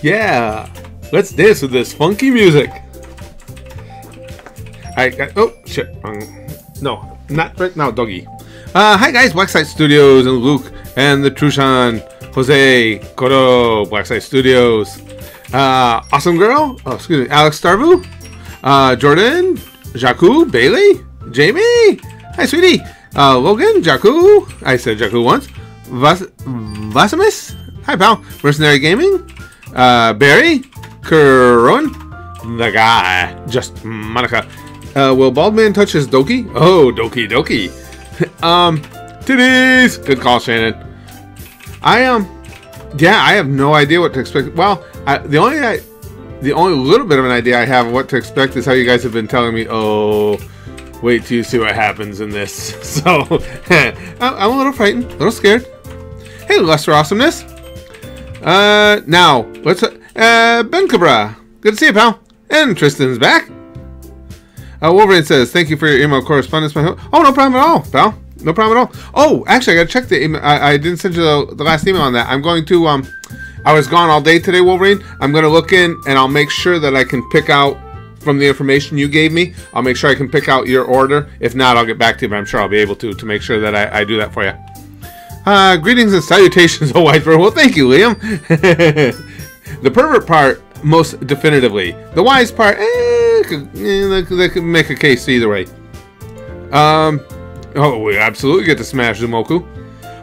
Yeah, let's dance with this funky music. Oh shit! No, not right now, doggy. Hi guys, Blackside Studios and Luke and the Trushan, Jose, Koro, Blackside Studios, Awesome Girl, oh excuse me, Alex Starvu, Jordan, Jaku, Bailey, Jamie, hi sweetie, Logan, Jaku, I said Jaku once, Vasimus, hi pal, Mercenary Gaming, Barry, Kuron, the guy, just Monika. Will Baldman touch his Doki? Oh, Doki. Titties! Good call, Shannon. Yeah, I have no idea what to expect. Well, the only little bit of an idea I have of what to expect is how you guys have been telling me, oh, wait till you see what happens in this. So, I'm a little frightened, a little scared. Hey, Lester Awesomeness. Now, let's, Ben Cabra. Good to see you, pal. And Tristan's back. Wolverine says, thank you for your email correspondence. Oh, no problem at all, pal. No problem at all. Oh, actually, I gotta check the email. I didn't send you the last email on that. I'm going to, I was gone all day today, Wolverine. I'm going to look in, and I'll make sure that I can pick out from the information you gave me. I'll make sure I can pick out your order. If not, I'll get back to you, but I'm sure I'll be able to make sure that I do that for you. Greetings and salutations, oh, White Fur. Well, thank you, Liam. The pervert part, most definitively. The wise part, they could make a case either way. Oh, we absolutely get to smash Zumoku.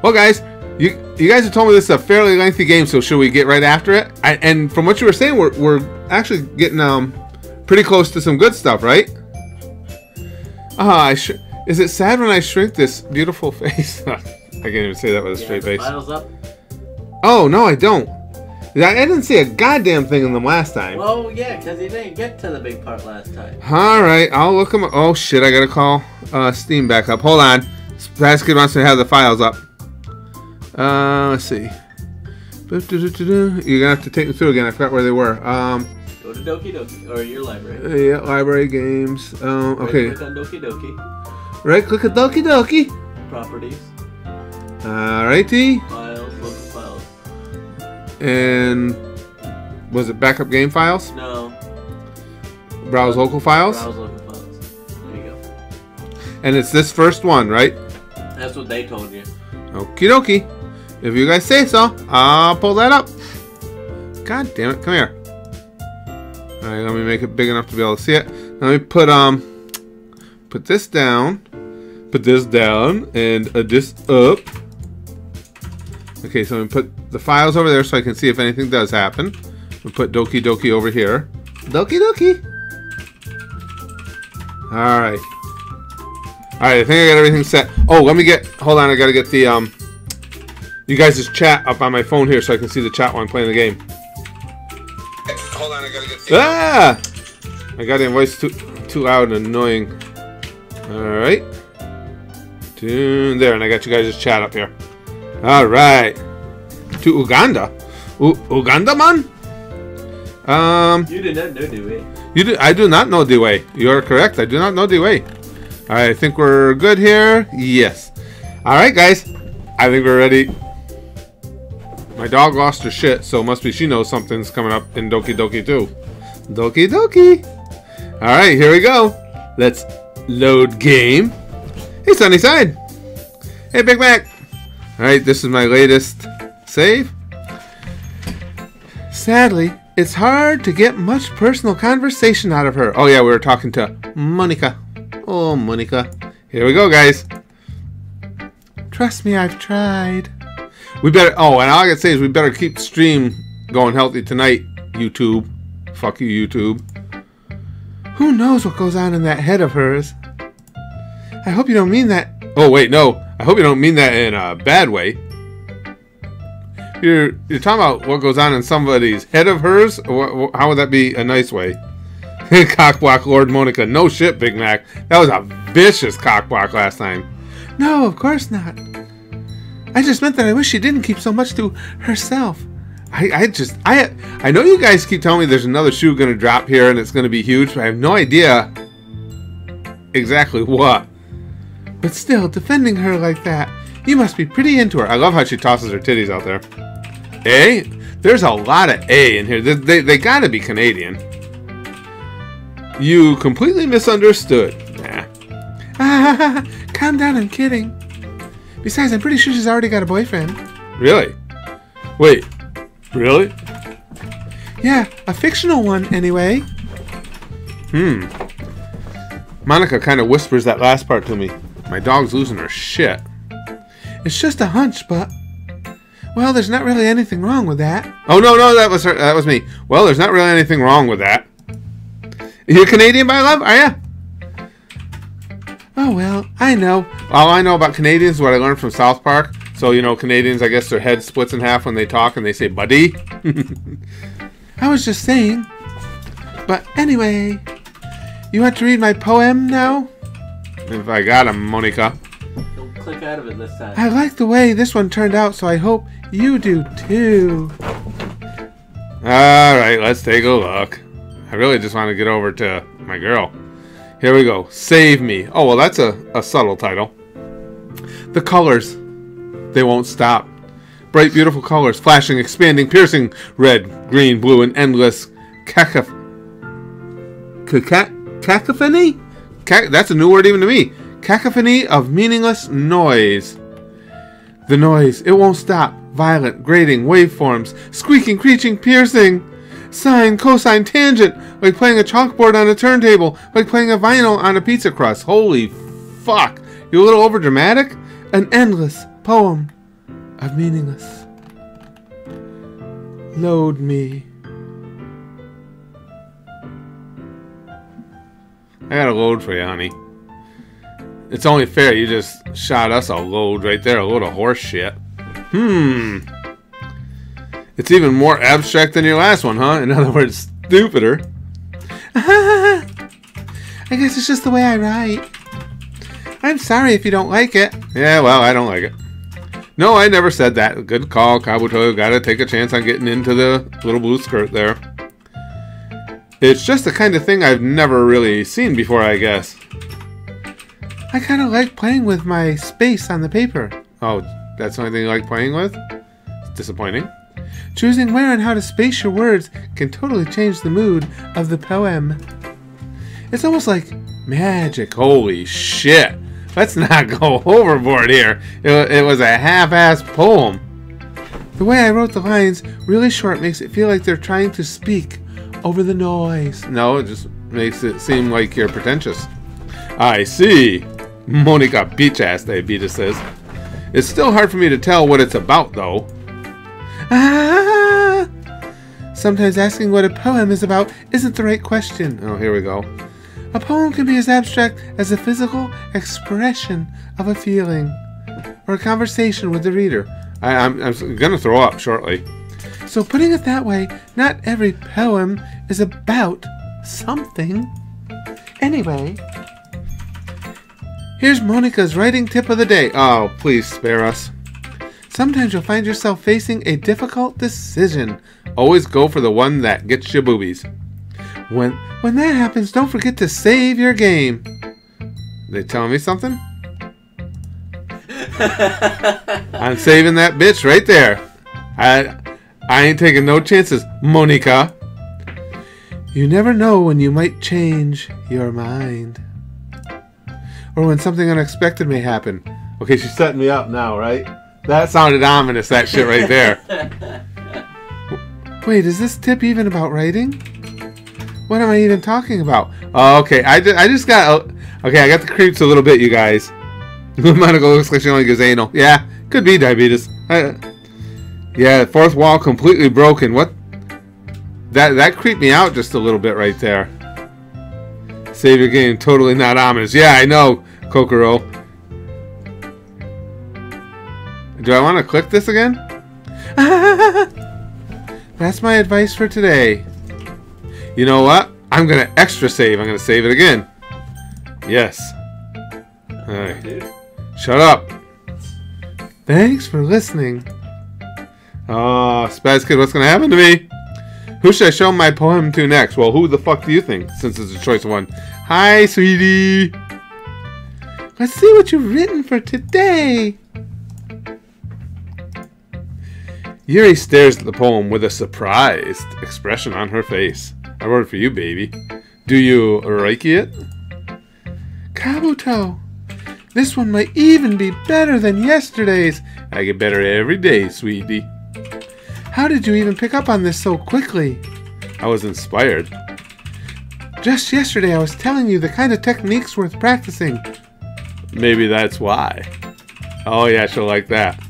Well, guys, you guys have told me this is a fairly lengthy game, so should we get right after it? And from what you were saying, we're actually getting pretty close to some good stuff, right? Is it sad when I shrink this beautiful face? I can't even say that with a straight face. Files up? Oh, no, I don't. I didn't see a goddamn thing in them last time. Well, yeah, because you didn't get to the big part last time. Alright, I'll look them up. Oh, shit, I gotta call Steam back up. Hold on. Basket wants to have the files up. Let's see. You're gonna have to take me through again. I forgot where they were. Go to Doki Doki, or your library. Yeah, library games. Okay. Right click on Doki Doki. Right click on Doki Doki. Properties. Alrighty. Files, local files. And was it backup game files? No. Browse local files? Browse local files. There you go. And it's this first one, right? That's what they told you. Okie dokie. If you guys say so, I'll pull that up. God damn it, come here. Alright, let me make it big enough to be able to see it. Let me put this down. Put this down and this up. Okay, so I'm going to put the files over there so I can see if anything does happen. We'll put Doki Doki over here. Doki Doki! Alright. Alright, I think I got everything set. Oh, let me get... Hold on, I got to get the... you guys' chat up on my phone here so I can see the chat while I'm playing the game. Hold on, I got to get... Ah! My goddamn voice too loud and annoying. Alright. There, and I got you guys' chat up here. Alright. To Uganda. Uganda, man? You did not know Dewey. I do not know Dewey. You are correct. I do not know Dewey. Alright, I think we're good here. Yes. Alright, guys. I think we're ready. My dog lost her shit, so must be she knows something's coming up in Doki Doki too. Doki Doki. Alright, here we go. Let's load game. Hey, Sunnyside. Hey, Big Mac. Alright, this is my latest save. Sadly, it's hard to get much personal conversation out of her. Oh yeah, we were talking to Monika. Oh, Monika. Here we go, guys. Trust me, I've tried. We better... Oh, and all I gotta say is we better keep the stream going healthy tonight, YouTube. Fuck you, YouTube. Who knows what goes on in that head of hers? I hope you don't mean that... Oh, wait, no. I hope you don't mean that in a bad way. You're talking about what goes on in somebody's head of hers? How would that be a nice way? Cockblock Lord Monika. No shit, Big Mac. That was a vicious cockblock last time. No, of course not. I just meant that I wish she didn't keep so much to herself. I know you guys keep telling me there's another shoe going to drop here and it's going to be huge, but I have no idea exactly what. But still, defending her like that, you must be pretty into her. I love how she tosses her titties out there. Eh? There's a lot of A in here. They gotta be Canadian. You completely misunderstood. Nah. Ah, calm down, I'm kidding. Besides, I'm pretty sure she's already got a boyfriend. Really? Wait, really? Yeah, a fictional one, anyway. Monika kind of whispers that last part to me. My dog's losing her shit. It's just a hunch, but... Well, there's not really anything wrong with that. Oh, no, that was her. That was me. Well, there's not really anything wrong with that. You're Canadian by love, are ya? Oh, well, I know. All I know about Canadians is what I learned from South Park. So, you know, Canadians, I guess their head splits in half when they talk and they say, buddy. I was just saying. But anyway, you want to read my poem now? If I got him, Monika. Don't click out of it this time. I like the way this one turned out, so I hope you do too. Alright, let's take a look. I really just want to get over to my girl. Here we go. Save Me. Oh, well, that's a subtle title. The colors. They won't stop. Bright, beautiful colors. Flashing, expanding, piercing. Red, green, blue, and endless cacophony? That's a new word even to me. Cacophony of meaningless noise. The noise. It won't stop. Violent, grating, waveforms. Squeaking, screeching, piercing. Sine, cosine, tangent, like playing a chalkboard on a turntable, like playing a vinyl on a pizza crust. Holy fuck. You a little over dramatic? An endless poem of meaningless. Load me. I got a load for you, honey. It's only fair you just shot us a load right there, a load of horse shit. It's even more abstract than your last one, huh? In other words, stupider. I guess it's just the way I write. I'm sorry if you don't like it. Yeah, well, I don't like it. No, I never said that. Good call, Kabuto. Gotta take a chance on getting into the little blue skirt there. It's just the kind of thing I've never really seen before, I guess. I kind of like playing with my space on the paper. Oh, that's the only thing you like playing with? It's disappointing. Choosing where and how to space your words can totally change the mood of the poem. It's almost like magic. Holy shit. Let's not go overboard here. It was a half-assed poem. The way I wrote the lines really short makes it feel like they're trying to speak over the noise. No, it just makes it seem like you're pretentious. I see. Monika beach-ass, Diabetes says. It's still hard for me to tell what it's about, though. Ah! Sometimes asking what a poem is about isn't the right question. Oh, here we go. A poem can be as abstract as a physical expression of a feeling or a conversation with the reader. I'm going to throw up shortly. So putting it that way, not every poem is about something. Anyway, here's Monika's writing tip of the day. Oh, please spare us. Sometimes you'll find yourself facing a difficult decision. Always go for the one that gets you boobies. When that happens, don't forget to save your game. They telling me something? I'm saving that bitch right there. I ain't taking no chances, Monika. You never know when you might change your mind. Or when something unexpected may happen. Okay, she's setting me up now, right? That sounded ominous, that shit right there. Wait, is this tip even about writing? What am I even talking about? Oh, okay, I just got... Okay, I got the creeps a little bit, you guys. Monika looks like she only gives anal. Yeah, could be diabetes. Yeah, fourth wall completely broken. What? That creeped me out just a little bit right there. Save your game, totally not ominous. Yeah, I know, Kokoro. Do I want to click this again? That's my advice for today. You know what? I'm going to extra save. I'm going to save it again. Yes. Alright. Shut up. Thanks for listening. Oh, Spaz Kid, what's going to happen to me? Who should I show my poem to next? Well, who the fuck do you think, since it's a choice of one? Hi, sweetie. Let's see what you've written for today. Yuri stares at the poem with a surprised expression on her face. I wrote it for you, baby. Do you Reiki it? Kabuto, this one might even be better than yesterday's. I get better every day, sweetie. How did you even pick up on this so quickly? I was inspired. Just yesterday I was telling you the kind of techniques worth practicing. Maybe that's why. Oh yeah, she'll like that.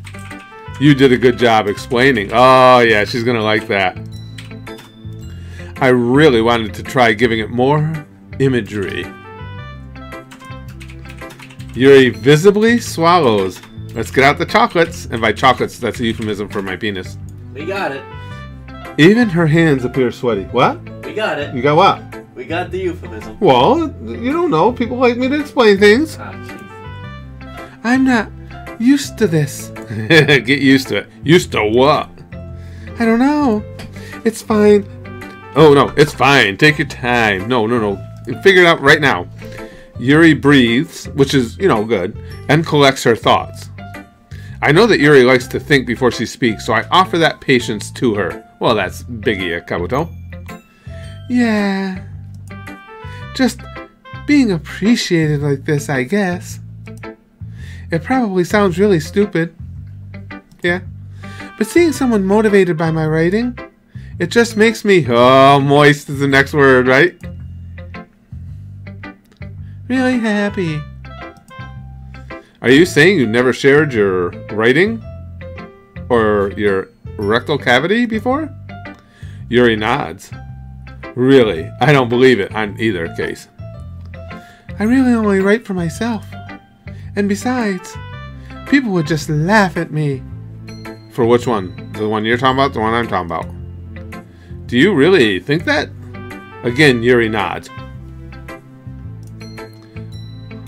You did a good job explaining. Oh yeah, she's gonna like that. I really wanted to try giving it more imagery. Yuri visibly swallows. Let's get out the chocolates. And by chocolates, that's a euphemism for my penis. We got it. Even her hands appear sweaty. What? We got it. You got what? We got the euphemism. Well, you don't know. People like me to explain things. Ah, jeez. I'm not used to this. Get used to it. Used to what? I don't know. It's fine. Oh, no. It's fine. Take your time. No. Figure it out right now. Yuri breathes, which is, good, and collects her thoughts. I know that Yuri likes to think before she speaks, so I offer that patience to her. Well, that's biggie, Kabuto. Yeah. Just being appreciated like this, I guess. It probably sounds really stupid. Yeah. But seeing someone motivated by my writing, it just makes me... Oh, moist is the next word, right? Really happy. Are you saying you never shared your writing? Or your rectal cavity before? Yuri nods. Really? I don't believe it on either case. I really only write for myself. And besides, people would just laugh at me. For which one? The one you're talking about? The one I'm talking about? Do you really think that? Again, Yuri nods.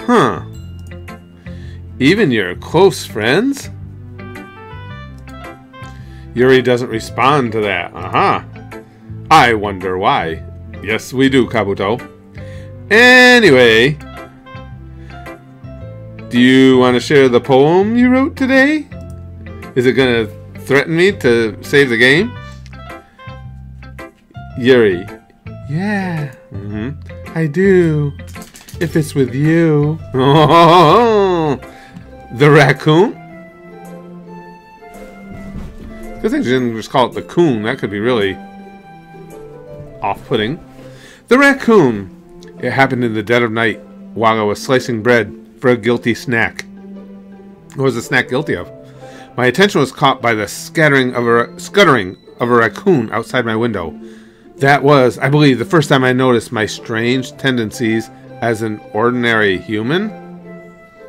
Huh. Even your close friends? Yuri doesn't respond to that. Uh-huh. I wonder why. Yes, we do, Kabuto. Anyway, do you want to share the poem you wrote today? Is it going to threaten me to save the game? Yuri. Yeah. I do. If it's with you. Oh, the raccoon? Good thing she didn't just call it the coon. That could be really off-putting. The raccoon. It happened in the dead of night while I was slicing bread for a guilty snack. What was the snack guilty of? My attention was caught by the scuttering of a raccoon outside my window. That was, I believe, the first time I noticed my strange tendencies as an ordinary human.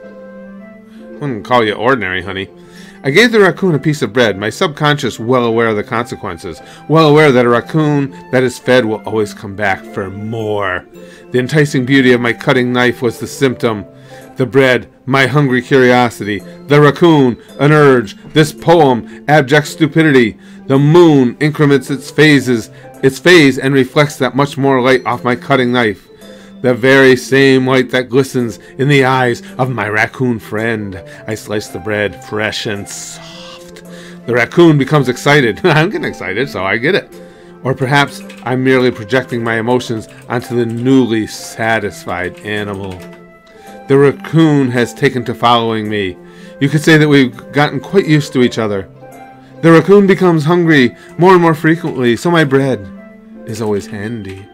I wouldn't call you ordinary, honey. I gave the raccoon a piece of bread, my subconscious well aware of the consequences, well aware that a raccoon that is fed will always come back for more. The enticing beauty of my cutting knife was the symptom. The bread, my hungry curiosity. The raccoon, an urge. This poem, abject stupidity. The moon increments its phase and reflects that much more light off my cutting knife. The very same light that glistens in the eyes of my raccoon friend. I slice the bread, fresh and soft. The raccoon becomes excited. I'm getting excited, so I get it. Or perhaps I'm merely projecting my emotions onto the newly satisfied animal. The raccoon has taken to following me. You could say that we've gotten quite used to each other. The raccoon becomes hungry more and more frequently, so my bread is always handy.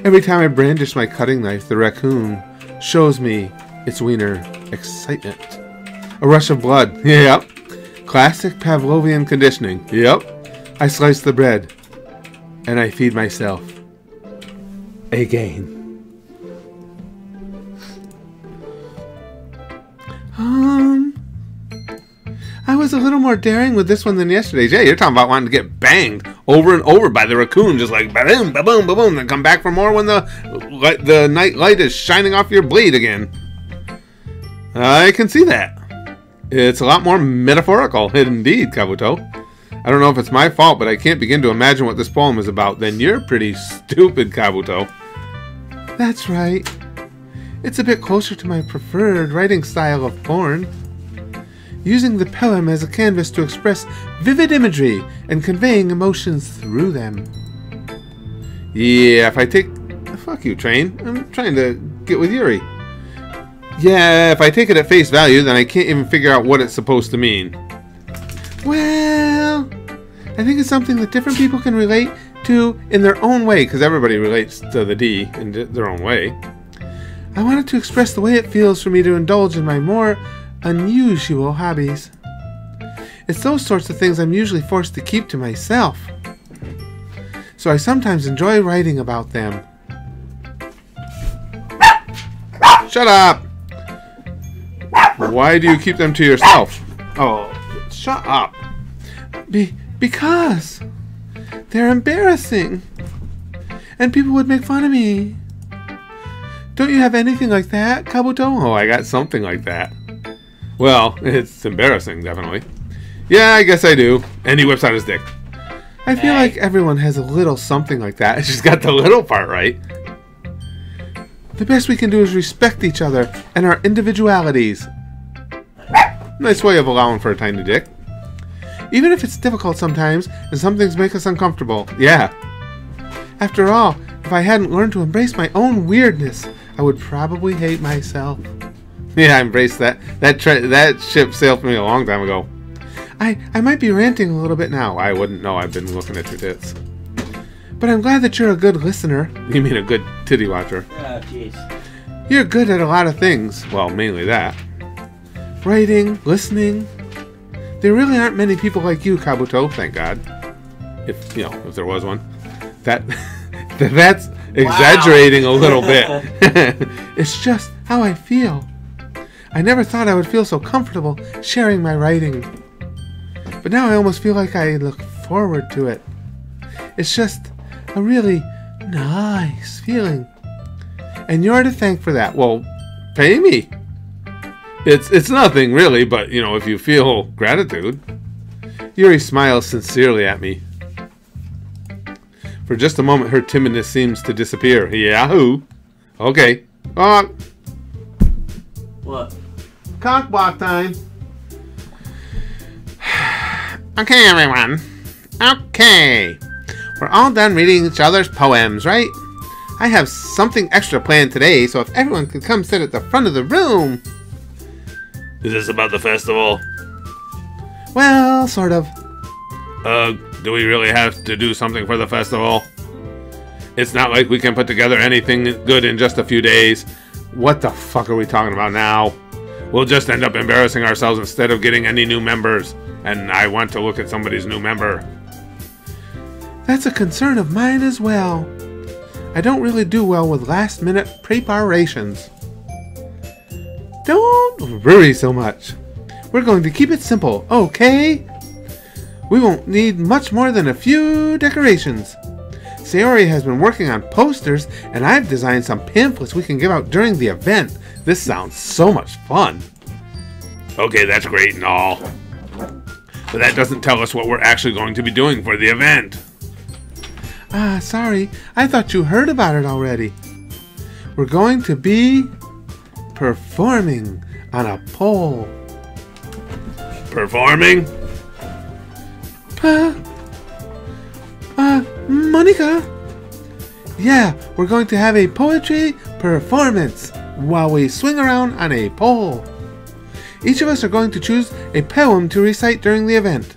Every time I brandish my cutting knife, the raccoon shows me its wiener excitement. A rush of blood. Yep. Classic Pavlovian conditioning. Yep. I slice the bread, and I feed myself. Again. I was a little more daring with this one than yesterday's. Yeah, you're talking about wanting to get banged over and over by the raccoon, just like ba-boom, ba-boom, ba-boom, and come back for more when the night light is shining off your blade again. I can see that. It's a lot more metaphorical, indeed, Kabuto. I don't know if it's my fault, but I can't begin to imagine what this poem is about. Then you're pretty stupid, Kabuto. That's right. It's a bit closer to my preferred writing style of porn. using the poem as a canvas to express vivid imagery and conveying emotions through them. Yeah, if I take... Fuck you, Train. I'm trying to get with Yuri. Yeah, if I take it at face value, then I can't even figure out what it's supposed to mean. Well, I think it's something that different people can relate to in their own way, because everybody relates to the D in their own way. I wanted to express the way it feels for me to indulge in my more unusual hobbies. It's those sorts of things I'm usually forced to keep to myself. So I sometimes enjoy writing about them. Shut up! Why do you keep them to yourself? Oh, shut up. Because they're embarrassing. And people would make fun of me. Don't you have anything like that, Kabuto? Oh, I got something like that. Well, it's embarrassing, definitely. Yeah, I guess I do. And he whips out his dick. I feel like everyone has a little something like that. She's got the little part right. The best we can do is respect each other and our individualities. Nice way of allowing for a tiny dick. Even if it's difficult sometimes and some things make us uncomfortable. Yeah. After all, if I hadn't learned to embrace my own weirdness, I would probably hate myself. Yeah, I embrace that. That ship sailed for me a long time ago. I might be ranting a little bit now. I wouldn't know. I've been looking at your tits. But I'm glad that you're a good listener. You mean a good titty watcher? Oh, jeez. You're good at a lot of things. Well, mainly that. Writing, listening. There really aren't many people like you, Kabuto. Thank God. If there was one. That's exaggerating a little bit. It's just how I feel. I never thought I would feel so comfortable sharing my writing. But now I almost feel like I look forward to it. It's just a really nice feeling. And you're to thank for that. Well, pay me. It's nothing really, but if you feel gratitude. Yuri smiles sincerely at me. For just a moment, her timidness seems to disappear. Yahoo! Okay. What? Cock block time. Okay, everyone. Okay. We're all done reading each other's poems, right? I have something extra planned today, so if everyone could come sit at the front of the room. Is this about the festival? Well, sort of. Do we really have to do something for the festival? It's not like we can put together anything good in just a few days. What the fuck are we talking about now? We'll just end up embarrassing ourselves instead of getting any new members. And I want to look at somebody's new member. That's a concern of mine as well. I don't really do well with last-minute preparations. Don't worry so much. We're going to keep it simple, okay? We won't need much more than a few decorations. Sayori has been working on posters, and I've designed some pamphlets we can give out during the event. This sounds so much fun. Okay, that's great and all. But that doesn't tell us what we're actually going to be doing for the event. Sorry. I thought you heard about it already. We're going to be performing on a pole. Performing? Monika? Yeah, we're going to have a poetry performance while we swing around on a pole. Each of us are going to choose a poem to recite during the event.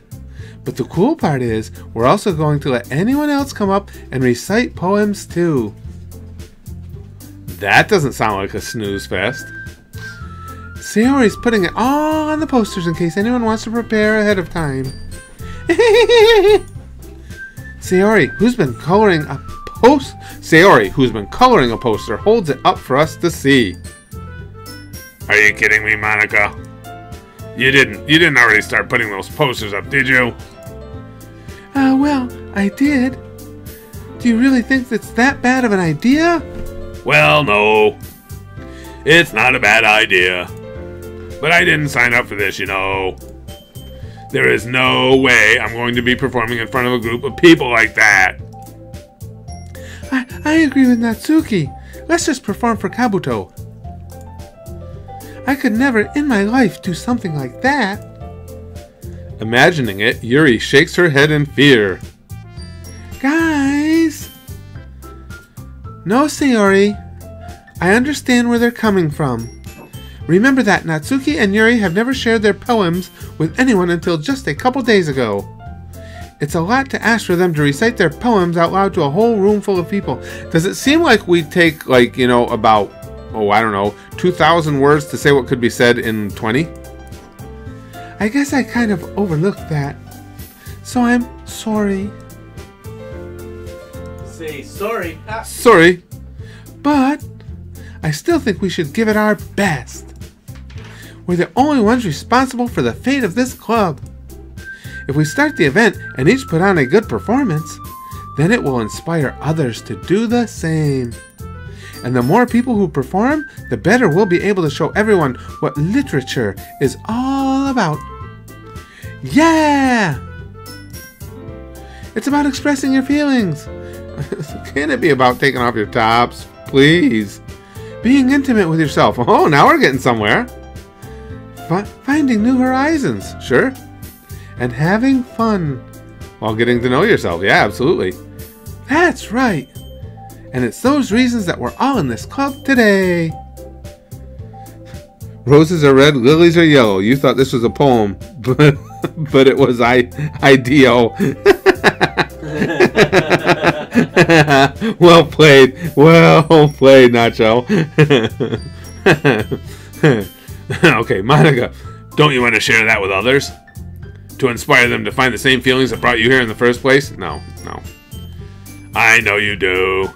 But the cool part is, we're also going to let anyone else come up and recite poems too. That doesn't sound like a snooze fest. Sayori's putting it all on the posters in case anyone wants to prepare ahead of time. Sayori, who's been coloring a poster, holds it up for us to see. Are you kidding me, Monika? You didn't already start putting those posters up, did you? Well, I did. Do you really think that's that bad of an idea? Well, no. It's not a bad idea. But I didn't sign up for this, There is no way I'm going to be performing in front of a group of people like that. I agree with Natsuki. Let's just perform for Kabuto. I could never in my life do something like that. Imagining it, Yuri shakes her head in fear. Guys! No, Sayori. I understand where they're coming from. Remember that Natsuki and Yuri have never shared their poems with anyone until just a couple days ago. It's a lot to ask for them to recite their poems out loud to a whole room full of people. Does it seem like we take, like, you know, about, oh, I don't know, 2,000 words to say what could be said in 20? I guess I kind of overlooked that. So I'm sorry. Say sorry. Sorry. But I still think we should give it our best. We're the only ones responsible for the fate of this club. If we start the event and each put on a good performance, then it will inspire others to do the same. And the more people who perform, the better we'll be able to show everyone what literature is all about. Yeah! It's about expressing your feelings. Can it be about taking off your tops? Please. Being intimate with yourself. Oh, now we're getting somewhere. Finding new horizons. Sure. And having fun. While getting to know yourself. Yeah, absolutely. That's right. And it's those reasons that we're all in this club today. Roses are red, lilies are yellow. You thought this was a poem, but it was ideal. Well played. Well played, Nacho. Okay, Monika, don't you want to share that with others? To inspire them to find the same feelings that brought you here in the first place? No. I know you do.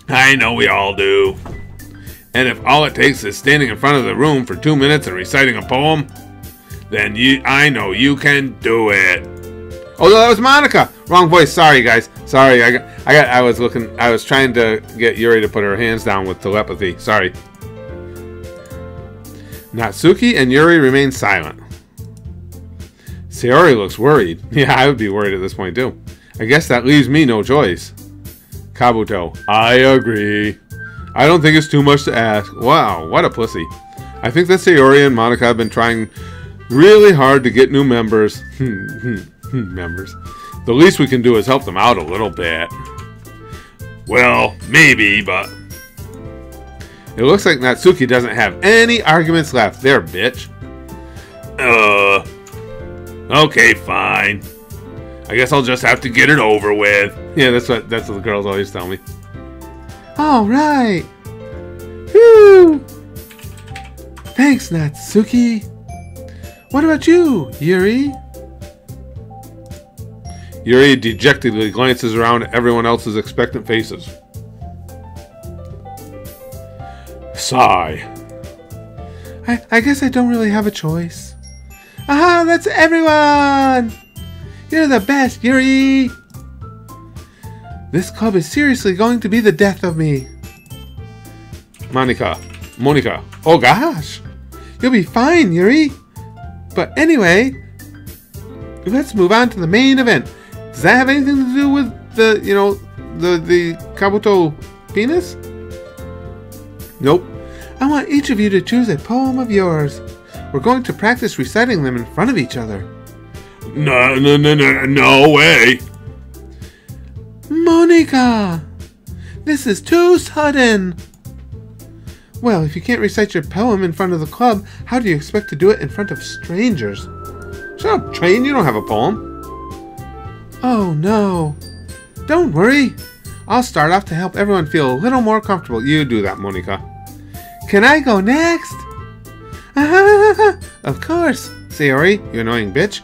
I know we all do. And if all it takes is standing in front of the room for 2 minutes and reciting a poem, then I know you can do it. Oh, no, that was Monika. Wrong voice. Sorry, guys. Sorry. I was trying to get Yuri to put her hands down with telepathy. Sorry. Natsuki and Yuri remain silent. Sayori looks worried. Yeah, I would be worried at this point, too. I guess that leaves me no choice. Kabuto. I agree. I don't think it's too much to ask. Wow, what a pussy. I think that Sayori and Monika have been trying really hard to get new members. Members. The least we can do is help them out a little bit. Well, maybe, but... It looks like Natsuki doesn't have any arguments left. There, bitch. Okay, fine. I guess I'll just have to get it over with. Yeah, that's what the girls always tell me. All right. Whew. Thanks, Natsuki. What about you, Yuri? Yuri dejectedly glances around at everyone else's expectant faces. Sigh. I guess I don't really have a choice. Aha, that's everyone! You're the best, Yuri! This club is seriously going to be the death of me. Monika. Oh gosh! You'll be fine, Yuri! But anyway, let's move on to the main event. Does that have anything to do with the Kabuto penis? Nope. I want each of you to choose a poem of yours. We're going to practice reciting them in front of each other. No way. Monika! This is too sudden! Well, if you can't recite your poem in front of the club, how do you expect to do it in front of strangers? Shut up, Train. You don't have a poem. Oh, no. Don't worry. I'll start off to help everyone feel a little more comfortable. You do that, Monika. Can I go next? Of course, Sayori, you annoying bitch.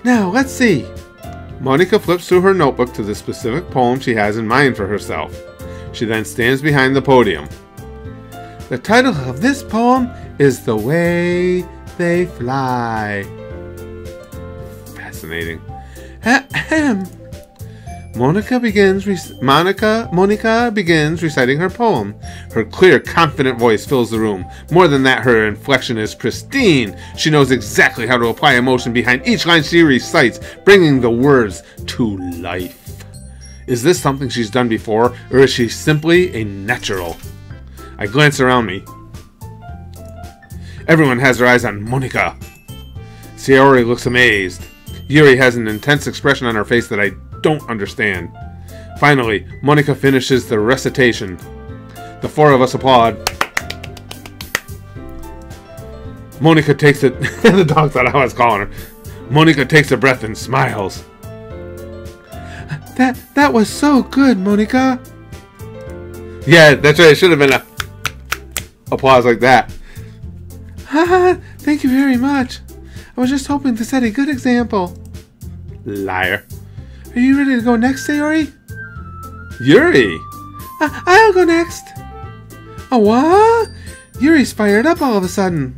Now, let's see. Monika flips through her notebook to the specific poem she has in mind for herself. She then stands behind the podium. The title of this poem is The Way They Fly. Fascinating. Monika begins reciting her poem. Her clear, confident voice fills the room. More than that, her inflection is pristine. She knows exactly how to apply emotion behind each line she recites, bringing the words to life. Is this something she's done before, or is she simply a natural? I glance around me. Everyone has their eyes on Monika. Sayori looks amazed. Yuri has an intense expression on her face that I don't understand. Finally, Monika finishes the recitation. The four of us applaud. Monika takes it. The dog thought I was calling her. Monika takes a breath and smiles. That was so good, Monika. Yeah, that's right. It should have been a applause like that. Haha, thank you very much. I was just hoping to set a good example. Liar. Are you ready to go next, Sayori? Yuri. I'll go next. Oh, what? Yuri's fired up all of a sudden.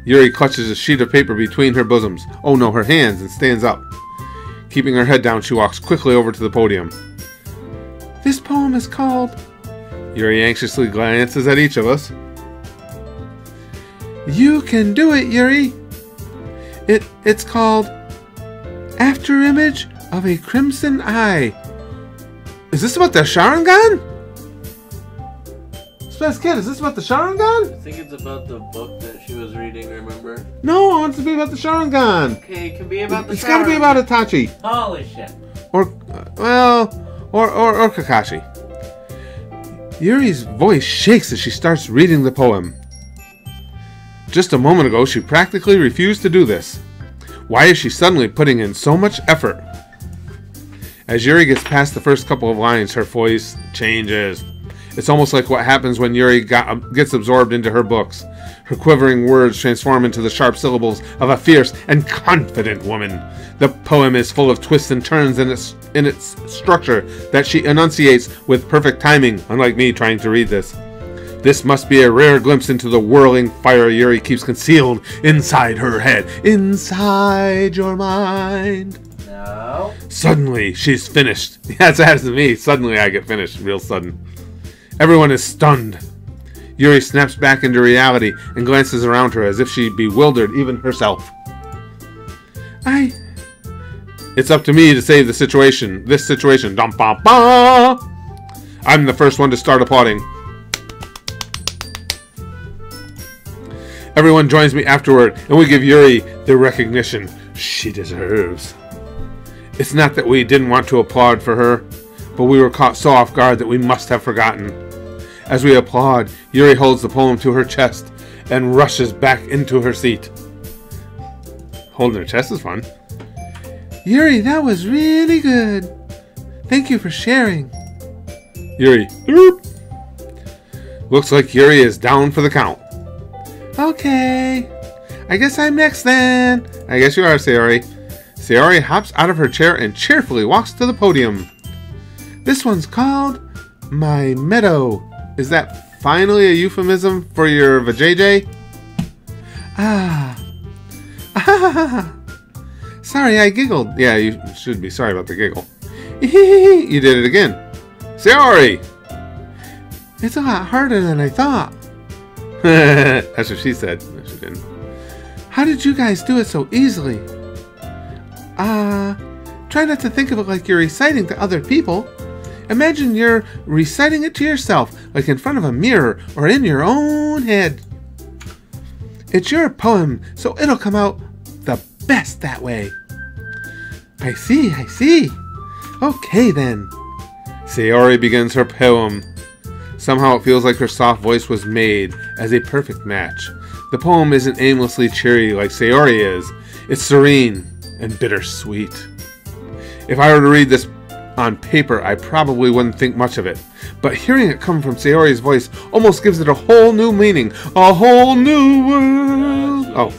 Yuri clutches a sheet of paper between her bosoms. Oh no, her hands, and stands up. Keeping her head down, she walks quickly over to the podium. This poem is called... Yuri anxiously glances at each of us. You can do it, Yuri. It's called After Image of a Crimson Eye. Is this about the Sharingan? Space Kid, is this about the Sharingan? I think it's about the book that she was reading, remember? No, I want it to be about the Sharingan. Okay, it can be about the It's gotta be about Itachi. Holy shit. Or Kakashi. Yuri's voice shakes as she starts reading the poem. Just a moment ago, she practically refused to do this. Why is she suddenly putting in so much effort? As Yuri gets past the first couple of lines, her voice changes. It's almost like what happens when Yuri gets absorbed into her books. Her quivering words transform into the sharp syllables of a fierce and confident woman. The poem is full of twists and turns in its structure that she enunciates with perfect timing, unlike me trying to read this. This must be a rare glimpse into the whirling fire Yuri keeps concealed inside her head. Inside your mind. No. Suddenly, she's finished. That's as to me. Suddenly, I get finished. Real sudden. Everyone is stunned. Yuri snaps back into reality and glances around her as if she bewildered even herself. It's up to me to save the situation. This situation. Dum ba ba. I'm the first one to start applauding. Everyone joins me afterward, and we give Yuri the recognition she deserves. It's not that we didn't want to applaud for her, but we were caught so off guard that we must have forgotten. As we applaud, Yuri holds the poem to her chest and rushes back into her seat. Holding her chest is fun. Yuri, that was really good. Thank you for sharing. Yuri. Boop. Looks like Yuri is down for the count. Okay. I guess I'm next then. I guess you are, Sayori. Sayori hops out of her chair and cheerfully walks to the podium. This one's called My Meadow. Is that finally a euphemism for your vajayjay? Sorry, I giggled. Yeah, you should be sorry about the giggle. You did it again. Sayori! It's a lot harder than I thought. That's what she said. No, she didn't. How did you guys do it so easily? Try not to think of it like you're reciting to other people. Imagine you're reciting it to yourself, like in front of a mirror or in your own head. It's your poem, so it'll come out the best that way. I see. Okay then. Sayori begins her poem. Somehow it feels like her soft voice was made as a perfect match. The poem isn't aimlessly cheery like Sayori is. It's serene and bittersweet. If I were to read this on paper, I probably wouldn't think much of it. But hearing it come from Sayori's voice almost gives it a whole new meaning. A whole new world. Oh,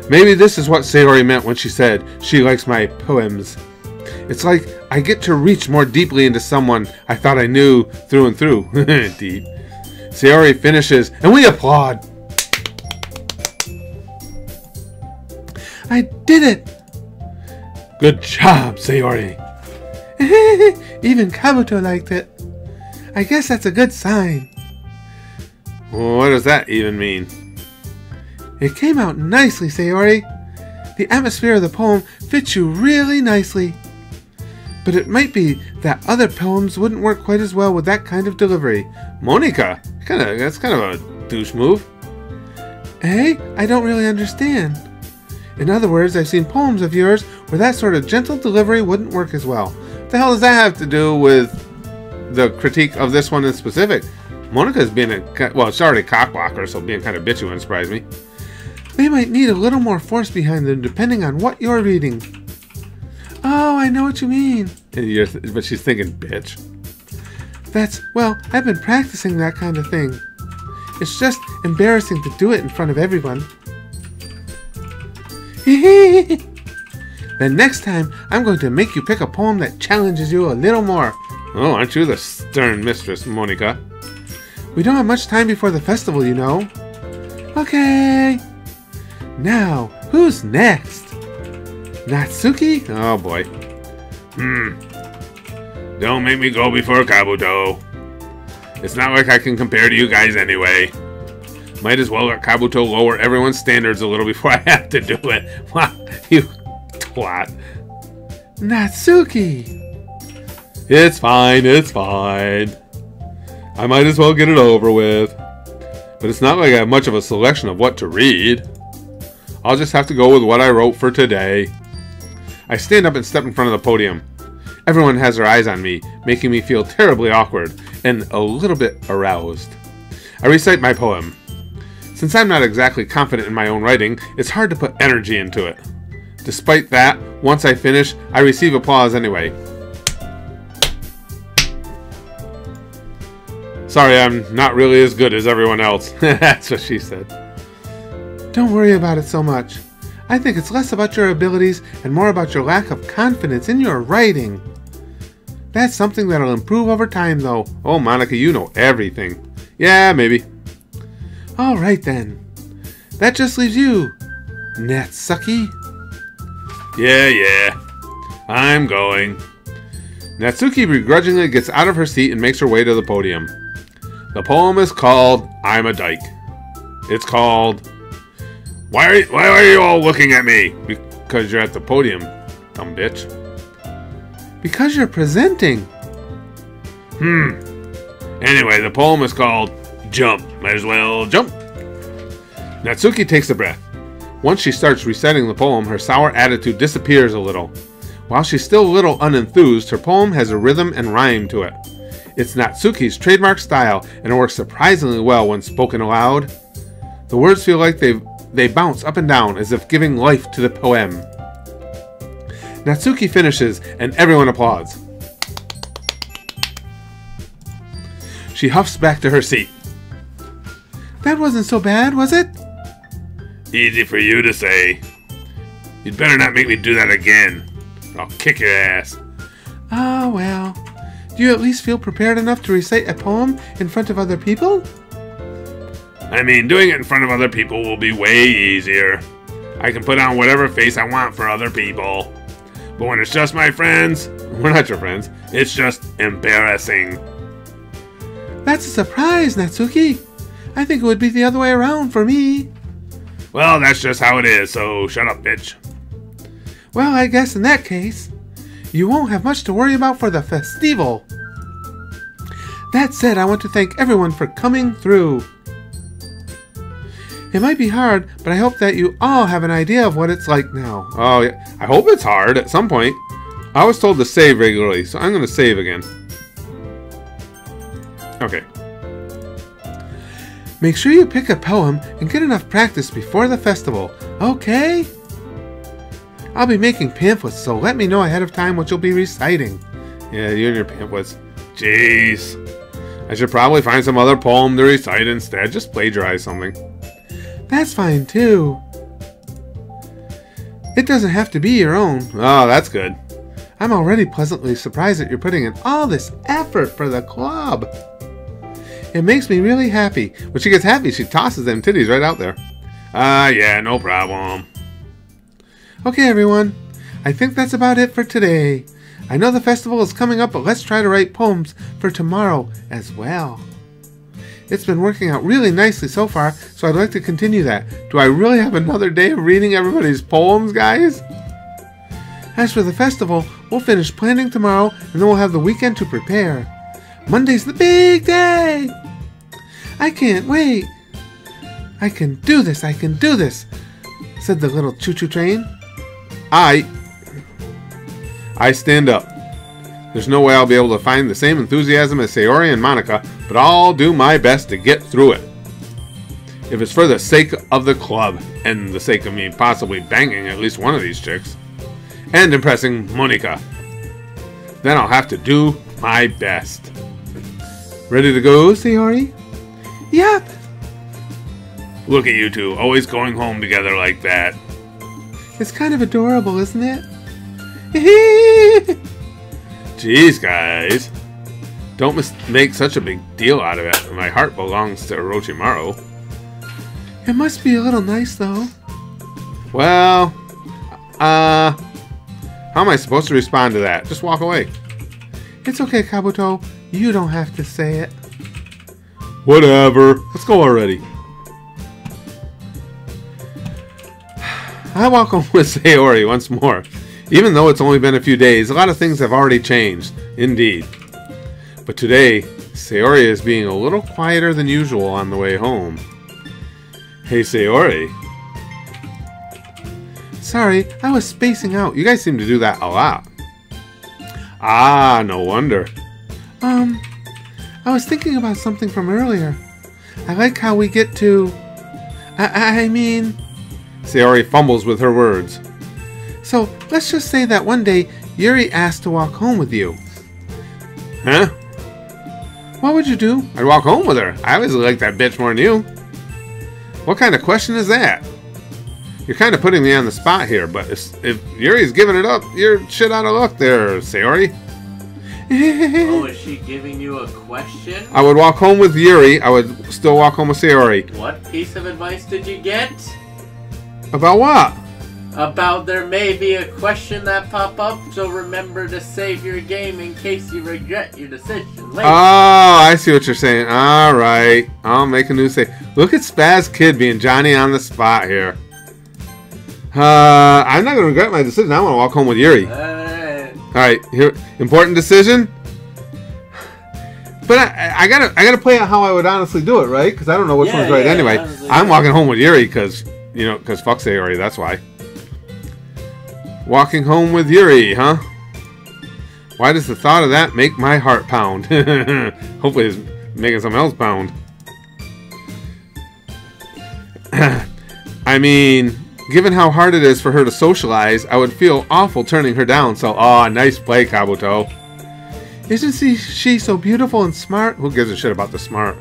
maybe this is what Sayori meant when she said she likes my poems. It's like I get to reach more deeply into someone I thought I knew through and through. Deep. Sayori finishes, and we applaud. I did it! Good job, Sayori. Even Kabuto liked it. I guess that's a good sign. What does that even mean? It came out nicely, Sayori. The atmosphere of the poem fits you really nicely. But it might be that other poems wouldn't work quite as well with that kind of delivery. Monika, that's kind of a douche move. Hey, I don't really understand. In other words, I've seen poems of yours where that sort of gentle delivery wouldn't work as well. What the hell does that have to do with the critique of this one in specific? Monika's being well, it's already a cockblocker, so being kind of bitchy wouldn't surprise me. They might need a little more force behind them depending on what you're reading. Oh, I know what you mean. But she's thinking, bitch. Well, I've been practicing that kind of thing. It's just embarrassing to do it in front of everyone. Then next time, I'm going to make you pick a poem that challenges you a little more. Oh, aren't you the stern mistress, Monika? We don't have much time before the festival, you know. Okay. Now, who's next? Natsuki? Oh boy. Don't make me go before Kabuto. It's not like I can compare to you guys anyway. Might as well let Kabuto lower everyone's standards a little before I have to do it. Wow, you twat. Natsuki! It's fine, it's fine. I might as well get it over with. But it's not like I have much of a selection of what to read. I'll just have to go with what I wrote for today. I stand up and step in front of the podium. Everyone has their eyes on me, making me feel terribly awkward and a little bit aroused. I recite my poem. Since I'm not exactly confident in my own writing, it's hard to put energy into it. Despite that, once I finish, I receive applause anyway. Sorry, I'm not really as good as everyone else. That's what she said. Don't worry about it so much. I think it's less about your abilities and more about your lack of confidence in your writing. That's something that'll improve over time, though. Oh, Monika, you know everything. Yeah, maybe. All right, then. That just leaves you, Natsuki. Yeah. I'm going. Natsuki begrudgingly gets out of her seat and makes her way to the podium. The poem is called I'm a Dyke. It's called Why are you all looking at me? Because you're at the podium, dumb bitch. Because you're presenting. Anyway, the poem is called Jump. Might as well jump. Natsuki takes a breath. Once she starts reciting the poem, her sour attitude disappears a little. While she's still a little unenthused, her poem has a rhythm and rhyme to it. It's Natsuki's trademark style, and it works surprisingly well when spoken aloud. The words feel like they bounce up and down as if giving life to the poem. Natsuki finishes, and everyone applauds. She huffs back to her seat. That wasn't so bad, was it? Easy for you to say. You'd better not make me do that again. I'll kick your ass. Oh, well. Do you at least feel prepared enough to recite a poem in front of other people? I mean, doing it in front of other people will be way easier. I can put on whatever face I want for other people. But when it's just my friends, we're not your friends, it's just embarrassing. That's a surprise, Natsuki. I think it would be the other way around for me. Well, that's just how it is, so shut up, bitch. Well, I guess in that case, you won't have much to worry about for the festival. That said, I want to thank everyone for coming through. It might be hard, but I hope that you all have an idea of what it's like now. Oh, yeah. I hope it's hard at some point. I was told to save regularly, so I'm going to save again. Okay. Make sure you pick a poem and get enough practice before the festival, okay? I'll be making pamphlets, so let me know ahead of time what you'll be reciting. Yeah, you and your pamphlets. Jeez. I should probably find some other poem to recite instead. Just plagiarize something. That's fine, too. It doesn't have to be your own. Oh, that's good. I'm already pleasantly surprised that you're putting in all this effort for the club. It makes me really happy. When she gets happy, she tosses them titties right out there. Yeah, no problem. Okay, everyone. I think that's about it for today. I know the festival is coming up, but let's try to write poems for tomorrow as well. It's been working out really nicely so far, so I'd like to continue that. Do I really have another day of reading everybody's poems, guys? As for the festival, we'll finish planning tomorrow, and then we'll have the weekend to prepare. Monday's the big day! I can't wait! I can do this, I can do this! said the little choo-choo train. I stand up. There's no way I'll be able to find the same enthusiasm as Sayori and Monika, but I'll do my best to get through it. If it's for the sake of the club, and the sake of me possibly banging at least one of these chicks, and impressing Monika, then I'll have to do my best. Ready to go, Sayori? Yep. Look at you two, always going home together like that. It's kind of adorable, isn't it? Jeez, guys. Don't make such a big deal out of it. My heart belongs to Orochimaru. It must be a little nice, though. Well, how am I supposed to respond to that? Just walk away. It's okay, Kabuto. You don't have to say it. Whatever. Let's go already. I walk home with Sayori once more. Even though it's only been a few days, a lot of things have already changed. Indeed. But today, Sayori is being a little quieter than usual on the way home. Hey, Sayori. Sorry, I was spacing out. You guys seem to do that a lot. Ah, no wonder. I was thinking about something from earlier. I like how we get to... I mean... Sayori fumbles with her words. So, let's just say that one day, Yuri asked to walk home with you. Huh? What would you do? I'd walk home with her. I always like that bitch more than you. What kind of question is that? You're kind of putting me on the spot here, but if Yuri's giving it up, you're shit out of luck there, Sayori. Oh, is she giving you a question? I would walk home with Yuri. I would still walk home with Sayori. What piece of advice did you get? About what? About there may be a question that pop up, so remember to save your game in case you regret your decision later. Oh, I see what you're saying. All right. I'll make a new save. Look at Spaz Kid being Johnny on the spot here. I'm not going to regret my decision. I want to walk home with Yuri. All right. Here, important decision. But I gotta play out how I would honestly do it, right? Because I don't know which one's right anyway. I'm walking home with Yuri because fuck Sayori. That's why. Walking home with Yuri, huh? Why does the thought of that make my heart pound? Hopefully it's making something else pound. I mean, given how hard it is for her to socialize, I would feel awful turning her down, so nice play, Kabuto. Isn't she so beautiful and smart? Who gives a shit about the smart?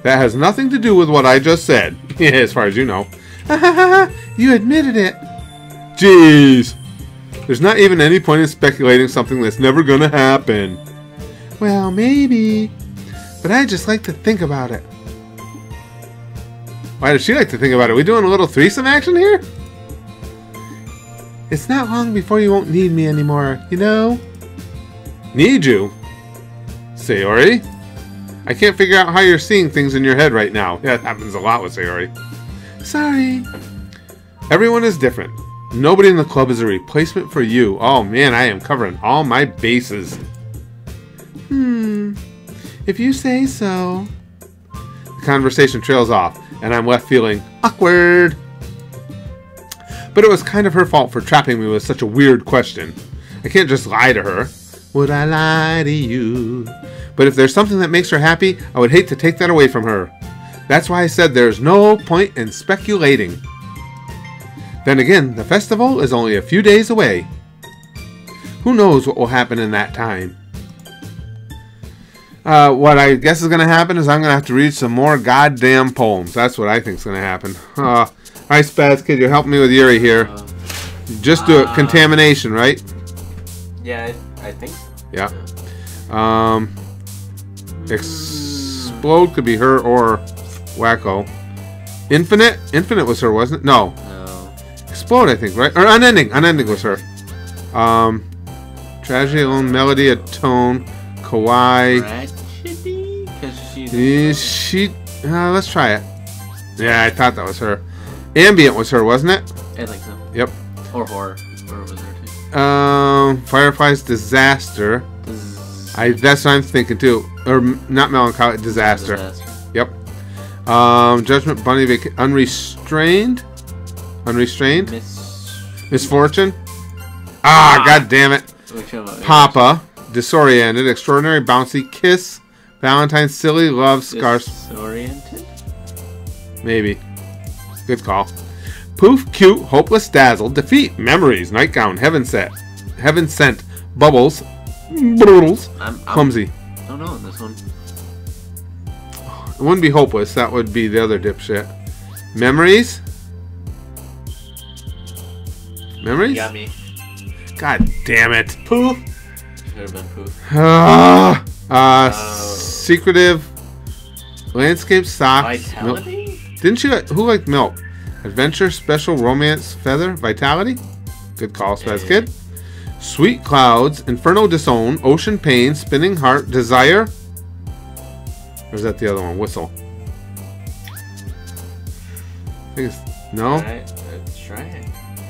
That has nothing to do with what I just said. Yeah, as far as you know. You admitted it. Jeez. There's not even any point in speculating something that's never gonna happen. Well, maybe. But I just like to think about it. Why does she like to think about it? We doing a little threesome action here? It's not long before you won't need me anymore, you know? Need you? Sayori? I can't figure out how you're seeing things in your head right now. That happens a lot with Sayori. Sorry. Everyone is different. Nobody in the club is a replacement for you. Oh man, I am covering all my bases. If you say so. The conversation trails off, and I'm left feeling awkward. But it was kind of her fault for trapping me with such a weird question. I can't just lie to her. Would I lie to you? But if there's something that makes her happy, I would hate to take that away from her. That's why I said there's no point in speculating. Then again, the festival is only a few days away. Who knows what will happen in that time? What I guess is going to happen is I'm going to have to read some more goddamn poems. That's what I think is going to happen. Alright, Spaz Kid, you're helping me with Yuri here. Just do it. Contamination, right? Yeah, I think so. Yeah. Explode could be her or Wacko. Infinite? Infinite was her, wasn't it? No. Explode, I think, right? Or Unending. Unending was her. Tragedy, alone, melody, atone, kawaii. Tragedy? Because she's... let's try it. Yeah, I thought that was her. Ambient was her, wasn't it? I think so. Yep. Or horror. Horror was her too. Firefly's disaster. That's what I'm thinking too. Or not melancholy, disaster. Yep. Judgment, Bunny, unrestrained. Unrestrained. Misfortune. God damn it. Which one? Papa. Disoriented. Extraordinary. Bouncy. Kiss. Valentine. Silly. Love. Scars. Disoriented? Maybe. Good call. Poof. Cute. Hopeless. Dazzled. Defeat. Memories. Nightgown. Heaven sent. Bubbles. Boodles. Clumsy. I don't know this one. It wouldn't be hopeless. That would be the other dipshit. Memories. Memories? Yummy. God damn it. Poof. Should have been poof. Secretive. Landscape socks. Vitality? Didn't you? Who liked milk? Adventure, special, romance, feather, vitality? Good call, Spaz Kid. Sweet clouds, inferno disown, ocean pain, spinning heart, desire. Or is that the other one? Whistle. I think it's. No? Alright, let's try it.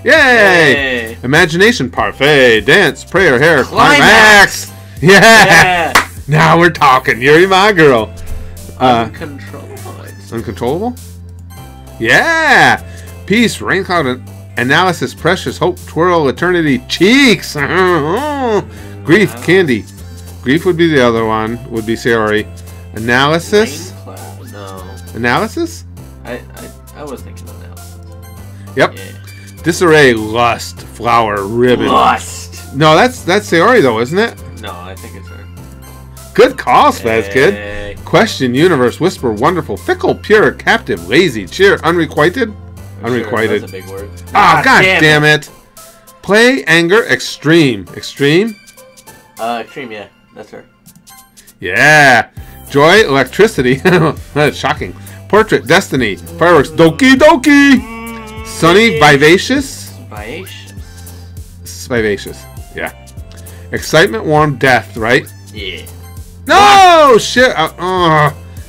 Yay! Imagination, parfait, dance, prayer, hair, Climax! Yeah! Now we're talking. Yuri, my girl. Uncontrollable? Yeah! Peace, rain cloud, analysis, precious, hope, twirl, eternity, cheeks! Grief, candy. Grief would be the other one. Would be Sayori. Analysis? No. Analysis? I was thinking analysis. Yep. Yeah. Disarray, lust, flower, ribbon. Lust! No, that's Sayori though, isn't it? No, I think it's her. Good call, Spaz Kid. Question, universe, whisper, wonderful, fickle, pure, captive, lazy, cheer, unrequited. Unrequited. That's a big word. Oh, God damn it. Play, anger, extreme. Extreme? Extreme, yeah. That's her. Yeah. Joy, electricity. That's shocking. Portrait, destiny. Fireworks, Doki Doki. Sunny, vivacious. Vivacious. Yeah. Excitement, warm, death, right? Yeah. No! Shit.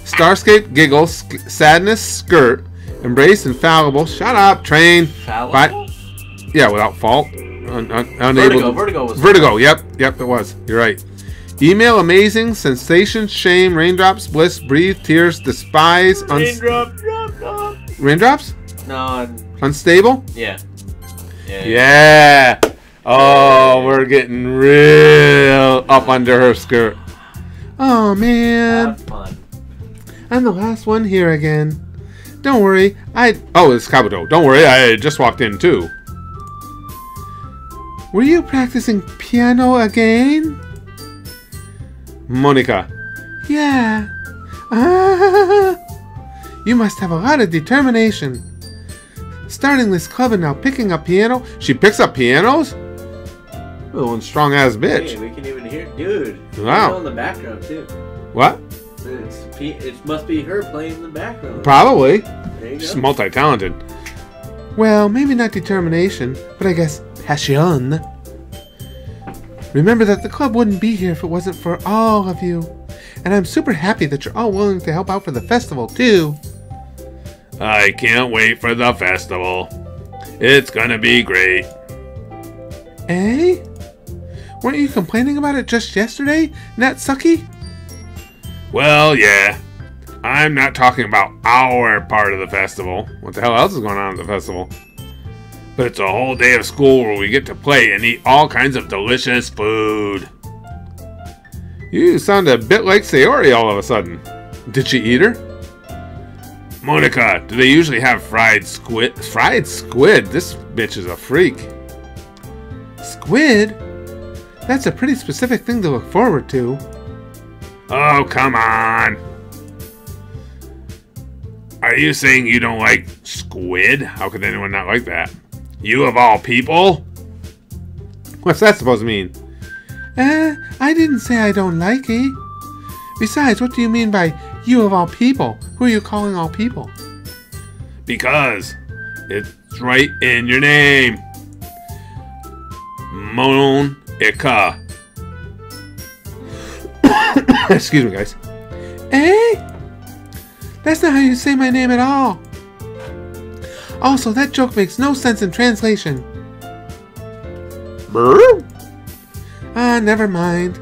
Starscape, giggle, sadness, skirt. Embrace, infallible. Shut up, train. Fallible? Yeah, without fault. Unable Vertigo was Vertigo, yep, it was. You're right. Email, amazing, sensation, shame, raindrops, bliss, breathe, tears, despise, Raindrops? No. Unstable? Yeah. Yeah. Oh, we're getting real up under her skirt. Oh, man. Have fun. I'm the last one here again. Don't worry. Oh, it's Kabuto. Don't worry, I just walked in, too. Were you practicing piano again? Monika. Yeah. You must have a lot of determination. Starting this club and now picking up piano. She picks up pianos? Oh, strong ass bitch. Hey, we can even hear, dude. Wow. In the background too. What? It must be her playing in the background. Probably. There you She's go. multi-talented. Well, maybe not determination, but I guess passion. Remember that the club wouldn't be here if it wasn't for all of you. And I'm super happy that you're all willing to help out for the festival, too. I can't wait for the festival. It's gonna be great. Eh? Weren't you complaining about it just yesterday, Natsuki? Well, yeah. I'm not talking about our part of the festival. What the hell else is going on at the festival? But it's a whole day of school where we get to play and eat all kinds of delicious food. You sound a bit like Sayori all of a sudden. Did she eat her? Monika, do they usually have fried squid? Fried squid? This bitch is a freak. Squid? That's a pretty specific thing to look forward to. Oh, come on. Are you saying you don't like squid? How could anyone not like that? You of all people? What's that supposed to mean? I didn't say I don't like it. Besides, what do you mean by you of all people? Who are you calling all people? Because it's right in your name. Monika. Excuse me, guys. That's not how you say my name at all. Also, that joke makes no sense in translation. Brr? Never mind.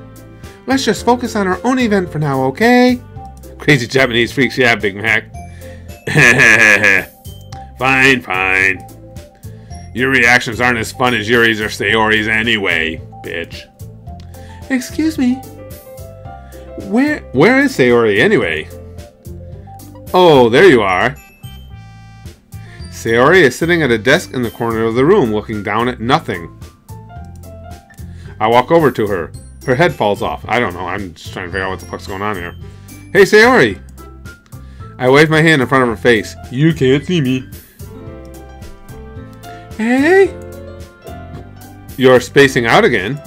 Let's just focus on our own event for now, okay? Crazy Japanese freaks, yeah, Big Mac. Fine, fine. Your reactions aren't as fun as Yuri's or Sayori's anyway, bitch. Excuse me. Where is Sayori anyway? Oh, there you are. Sayori is sitting at a desk in the corner of the room, looking down at nothing. I walk over to her. Her head falls off. I don't know. I'm just trying to figure out what the fuck's going on here. Hey, Sayori! I wave my hand in front of her face. You can't see me. Hey? You're spacing out again.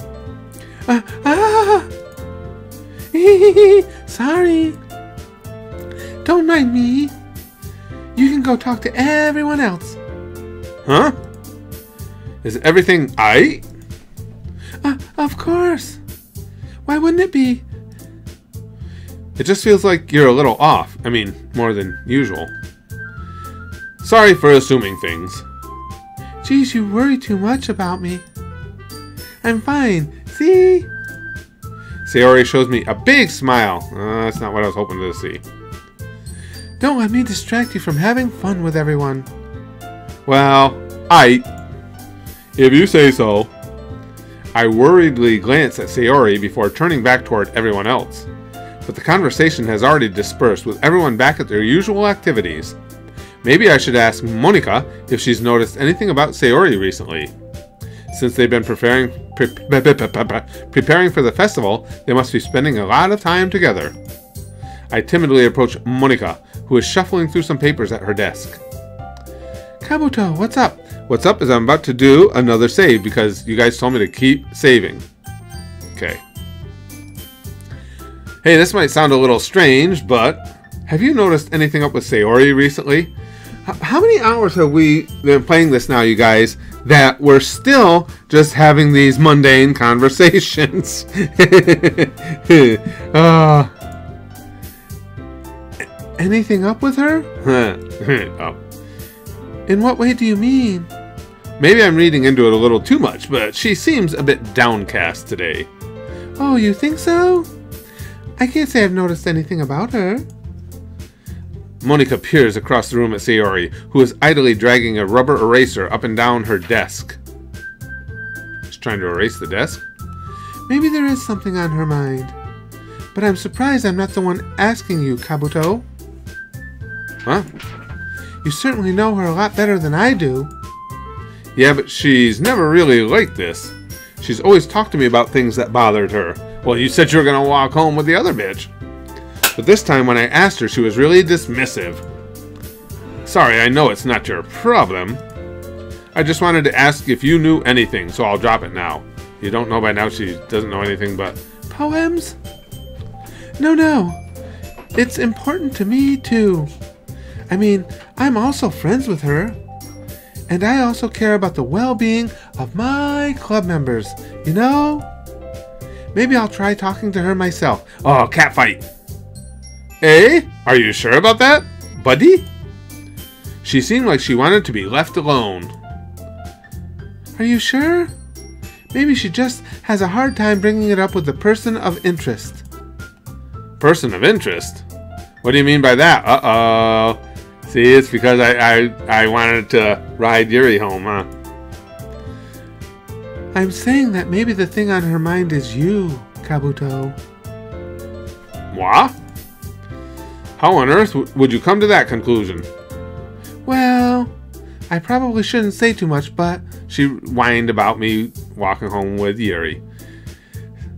Sorry. Don't mind me. You can go talk to everyone else. Huh? Is everything aight? Of course. Why wouldn't it be? It just feels like you're a little off. I mean, more than usual. Sorry for assuming things. Geez, you worry too much about me. I'm fine. See? Sayori shows me a big smile. That's not what I was hoping to see. Don't let me distract you from having fun with everyone. Well, aight. If you say so. I worriedly glance at Sayori before turning back toward everyone else. But the conversation has already dispersed, with everyone back at their usual activities. Maybe I should ask Monika if she's noticed anything about Sayori recently. Since they've been preparing for the festival, they must be spending a lot of time together. I timidly approach Monika, who is shuffling through some papers at her desk. Kabuto, what's up? What's up is I'm about to do another save because you guys told me to keep saving. Okay. Hey, this might sound a little strange, but have you noticed anything up with Sayori recently? How many hours have we been playing this now, you guys, that we're still just having these mundane conversations? Anything up with her? Oh. In what way do you mean? Maybe I'm reading into it a little too much, but she seems a bit downcast today. Oh, you think so? I can't say I've noticed anything about her. Monika peers across the room at Sayori, who is idly dragging a rubber eraser up and down her desk. She's trying to erase the desk? Maybe there is something on her mind. But I'm surprised I'm not the one asking you, Kabuto. Huh? You certainly know her a lot better than I do. Yeah, but she's never really like this. She's always talked to me about things that bothered her. Well, you said you were going to walk home with the other bitch. But this time when I asked her, she was really dismissive. Sorry, I know it's not your problem. I just wanted to ask if you knew anything, so I'll drop it now. You don't know by now she doesn't know anything but... Poems? No. It's important to me, too. I mean, I'm also friends with her. And I also care about the well-being of my club members, you know? Maybe I'll try talking to her myself. Oh, catfight! Eh? Are you sure about that, buddy? She seemed like she wanted to be left alone. Are you sure? Maybe she just has a hard time bringing it up with the person of interest. Person of interest? What do you mean by that? Uh-oh. See, it's because I wanted to ride Yuri home, huh? I'm saying that maybe the thing on her mind is you, Kabuto. Moi? How on earth would you come to that conclusion? Well, I probably shouldn't say too much, but... She whined about me walking home with Yuri.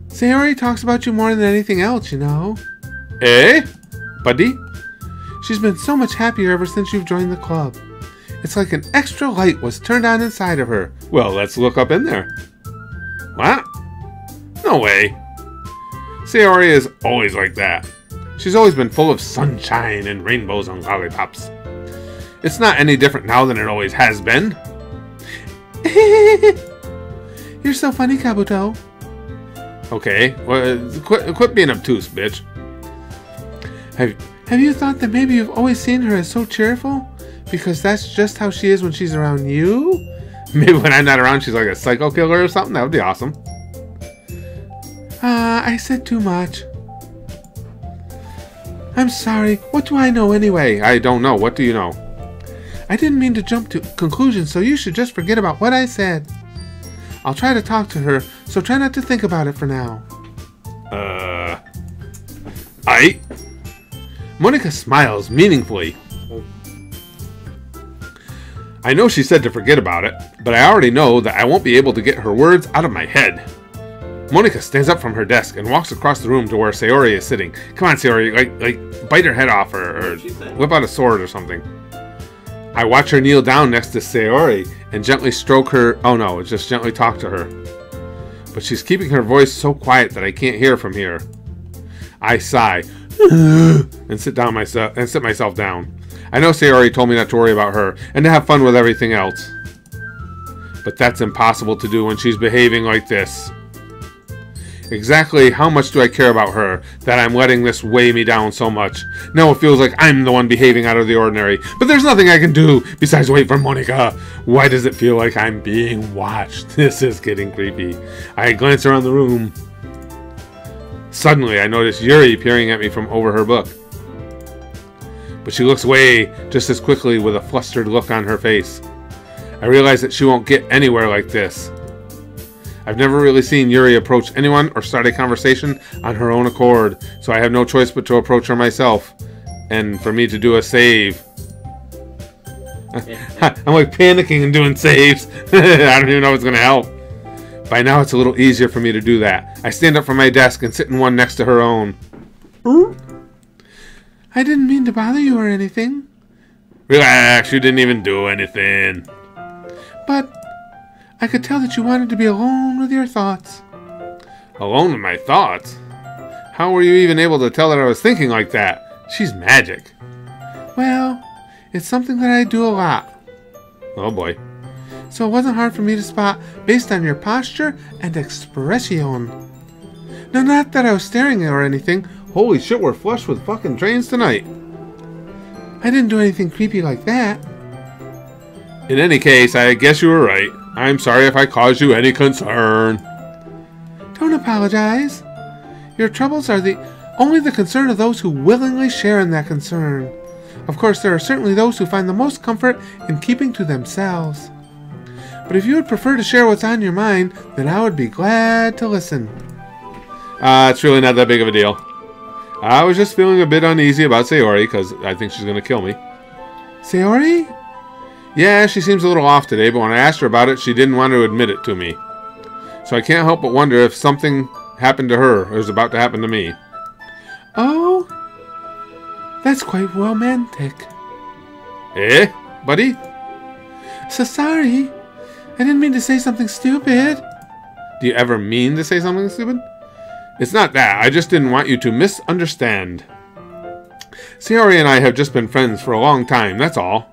Sayori talks about you more than anything else, you know. Eh? Buddy? She's been so much happier ever since you've joined the club. It's like an extra light was turned on inside of her. Well, let's look up in there. What? No way. Sayori is always like that. She's always been full of sunshine and rainbows and lollipops. It's not any different now than it always has been. You're so funny, Kabuto. Okay, well, quit being obtuse, bitch. Have you thought that maybe you've always seen her as so cheerful? Because that's just how she is when she's around you? Maybe when I'm not around, she's like a psycho killer or something? That would be awesome. I said too much. I'm sorry. What do I know anyway? I don't know. What do you know? I didn't mean to jump to conclusions, so you should just forget about what I said. I'll try to talk to her, so try not to think about it for now. Monika smiles meaningfully. I know she said to forget about it, but I already know that I won't be able to get her words out of my head. Monika stands up from her desk and walks across the room to where Sayori is sitting. Come on, Sayori, like bite her head off or whip out a sword or something. I watch her kneel down next to Sayori and gently stroke her. Oh no, just gently talk to her. But she's keeping her voice so quiet that I can't hear from here. I sigh and sit myself down. I know Sayori told me not to worry about her and to have fun with everything else. But that's impossible to do when she's behaving like this. Exactly how much do I care about her that I'm letting this weigh me down so much? Now it feels like I'm the one behaving out of the ordinary, but there's nothing I can do besides wait for Monika. Why does it feel like I'm being watched? This is getting creepy. I glance around the room. Suddenly I notice Yuri peering at me from over her book. But she looks away just as quickly with a flustered look on her face. I realize that she won't get anywhere like this. I've never really seen Yuri approach anyone or start a conversation on her own accord, so I have no choice but to approach her myself, and for me to do a save. I'm like panicking and doing saves. I don't even know if it's going to help. By now it's a little easier for me to do that. I stand up from my desk and sit in one next to her own. I didn't mean to bother you or anything. Relax, you didn't even do anything. But I could tell that you wanted to be alone with your thoughts. Alone with my thoughts? How were you even able to tell that I was thinking like that? She's magic. Well, it's something that I do a lot. Oh boy. So it wasn't hard for me to spot based on your posture and expression. No, not that I was staring or anything. Holy shit, we're flush with fucking trains tonight. I didn't do anything creepy like that. In any case, I guess you were right. I'm sorry if I caused you any concern. Don't apologize. Your troubles are only the concern of those who willingly share in that concern. Of course, there are certainly those who find the most comfort in keeping to themselves. But if you would prefer to share what's on your mind, then I would be glad to listen. It's really not that big of a deal. I was just feeling a bit uneasy about Sayori, because I think she's going to kill me. Sayori? Yeah, she seems a little off today, but when I asked her about it, she didn't want to admit it to me. So I can't help but wonder if something happened to her or is about to happen to me. Oh, that's quite romantic. Eh, buddy? So sorry. I didn't mean to say something stupid. Do you ever mean to say something stupid? It's not that. I just didn't want you to misunderstand. Sayori and I have just been friends for a long time, that's all.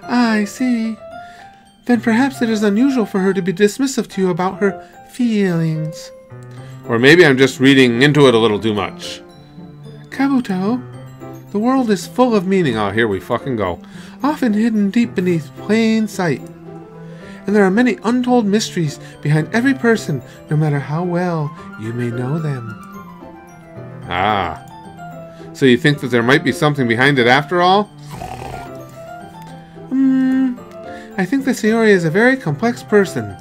I see. Then perhaps it is unusual for her to be dismissive to you about her feelings. Or maybe I'm just reading into it a little too much. Kabuto, the world is full of meaning. Oh, here we fucking go. Often hidden deep beneath plain sight. And there are many untold mysteries behind every person, no matter how well you may know them. Ah. So you think that there might be something behind it after all? I think that Sayori is a very complex person.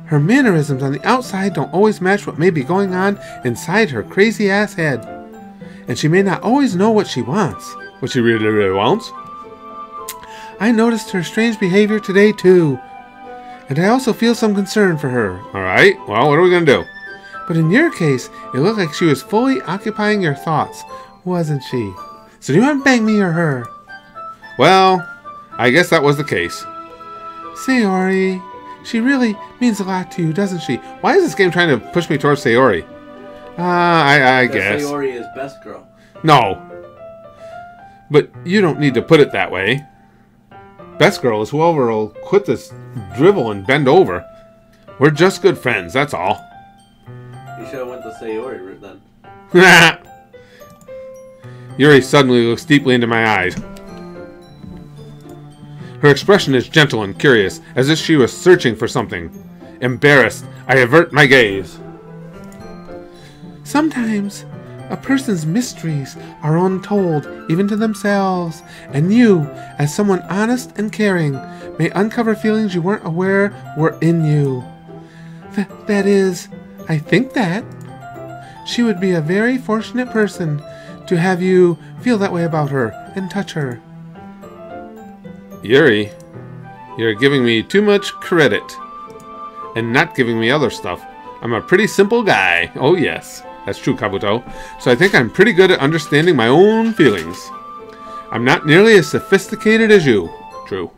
Her mannerisms on the outside don't always match what may be going on inside her crazy-ass head. And she may not always know what she wants. What she really, really wants? I noticed her strange behavior today, too. And I also feel some concern for her. Alright, well, what are we going to do? But in your case, it looked like she was fully occupying your thoughts, wasn't she? So do you want to bang me or her? Well, I guess that was the case. Sayori, she really means a lot to you, doesn't she? Why is this game trying to push me towards Sayori? I guess. Sayori is best girl. No. But you don't need to put it that way. Best girl is whoever will quit this drivel and bend over. We're just good friends, that's all. You should have went the Sayori route then. Yuri suddenly looks deeply into my eyes. Her expression is gentle and curious, as if she was searching for something. Embarrassed, I avert my gaze. Sometimes A person's mysteries are untold, even to themselves, and you, as someone honest and caring, may uncover feelings you weren't aware were in you. That is, I think that. She would be a very fortunate person to have you feel that way about her and touch her. Yuri, you're giving me too much credit and not giving me other stuff. I'm a pretty simple guy. Oh yes, that's true, Kabuto. So I think I'm pretty good at understanding my own feelings. I'm not nearly as sophisticated as you. True.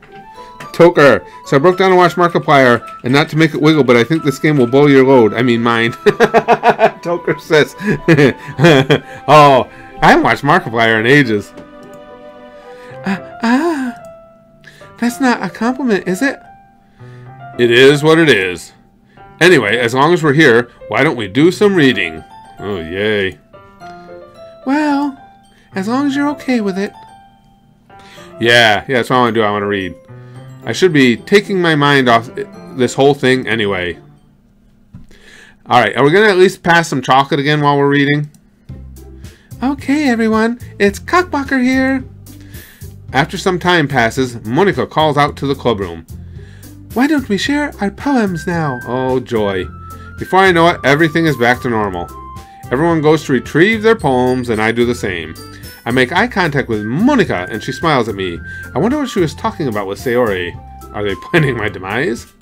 Toker, so I broke down a watch Markiplier, and not to make it wiggle, but I think this game will blow your load. I mean mine. Toker says, oh, I haven't watched Markiplier in ages. That's not a compliment, is it? It is what it is. Anyway, as long as we're here, why don't we do some reading? Oh, yay. Well, as long as you're okay with it. Yeah, that's what I want to do. I want to read. I should be taking my mind off this whole thing anyway. Alright, are we going to at least pass some chocolate again while we're reading? Okay, everyone, it's Cockblocker here. After some time passes, Monika calls out to the clubroom. Why don't we share our poems now? Oh, joy. Before I know it, everything is back to normal. Everyone goes to retrieve their poems, and I do the same. I make eye contact with Monika, and she smiles at me. I wonder what she was talking about with Sayori. Are they planning my demise?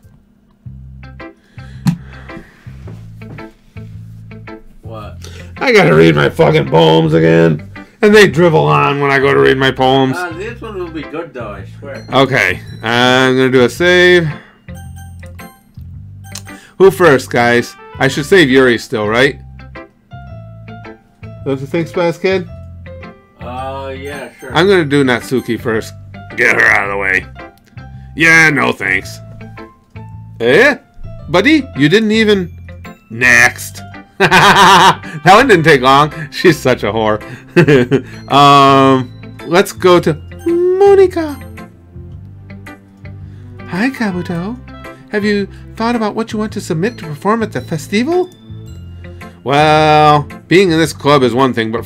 What? I gotta read my fucking poems again. And they drivel on when I go to read my poems. This one will be good though, I swear. Okay, I'm gonna do a save. Who first, guys? I should save Yuri still, right? Don't you think, Spaz Kid? Yeah, sure. I'm gonna do Natsuki first. Get her out of the way. Yeah, no thanks. Eh? Buddy, you didn't even... Next. That one didn't take long. She's such a whore. Let's go to Monika. Hi, Kabuto. Have you thought about what you want to submit to perform at the festival? Well, being in this club is one thing, but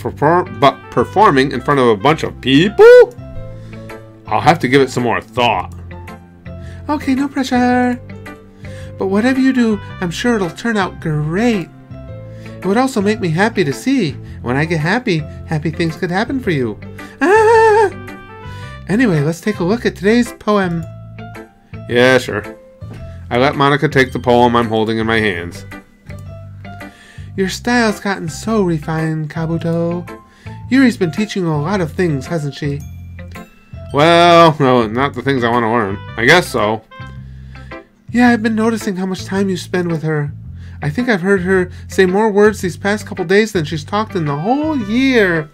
performing in front of a bunch of people? I'll have to give it some more thought. Okay, no pressure. But whatever you do, I'm sure it'll turn out great. It would also make me happy to see. When I get happy, happy things could happen for you. Ah! Anyway, let's take a look at today's poem. Yeah, sure. I let Monika take the poem I'm holding in my hands. Your style's gotten so refined, Kabuto. Yuri's been teaching you a lot of things, hasn't she? Well, no, not the things I want to learn. I guess so. Yeah, I've been noticing how much time you spend with her. I think I've heard her say more words these past couple days than she's talked in the whole year.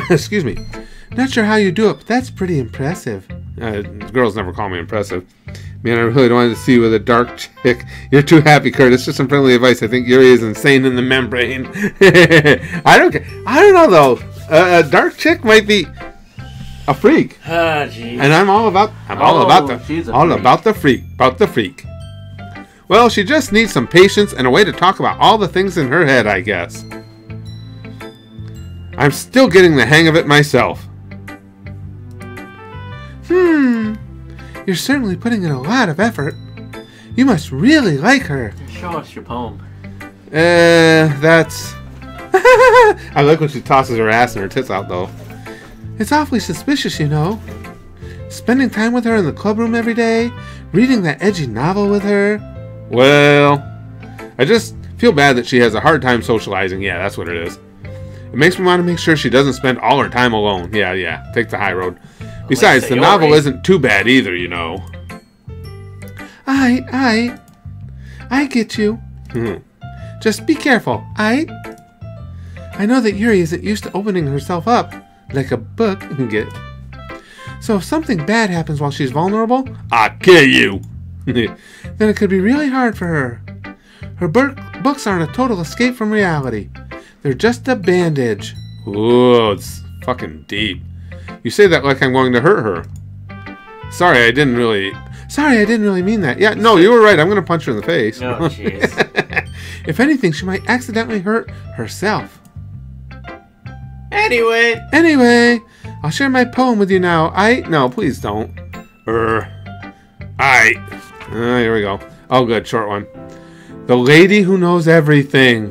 Excuse me. Not sure how you do it, but that's pretty impressive. Girls never call me impressive. Man, I really don't want to see you with a dark chick. You're too happy, Kurt. It's just some friendly advice. I think Yuri is insane in the membrane. I don't know, though. A dark chick might be a freak. Ah, jeez. And I'm all about the freak. Well, she just needs some patience and a way to talk about all the things in her head, I guess. I'm still getting the hang of it myself. You're certainly putting in a lot of effort. You must really like her. Show us your poem. That's... I like when she tosses her ass and her tits out, though. It's awfully suspicious, you know. Spending time with her in the clubroom every day, reading that edgy novel with her. Well, I just feel bad that she has a hard time socializing. Yeah, that's what it is. It makes me want to make sure she doesn't spend all her time alone. Yeah, take the high road. Besides, the novel isn't too bad either, you know. I get you. Just be careful, I know that Yuri isn't used to opening herself up like a book. So if something bad happens while she's vulnerable, I'll kill you. Then it could be really hard for her. Her books aren't a total escape from reality. They're just a bandage. Ooh, it's fucking deep. You say that like I'm going to hurt her. Sorry, I didn't really mean that. Yeah, no, you were right. I'm going to punch her in the face. Oh, jeez. If anything, she might accidentally hurt herself. Anyway, I'll share my poem with you now. No, please don't. Aight. Here we go. Oh, good, short one. The lady who knows everything.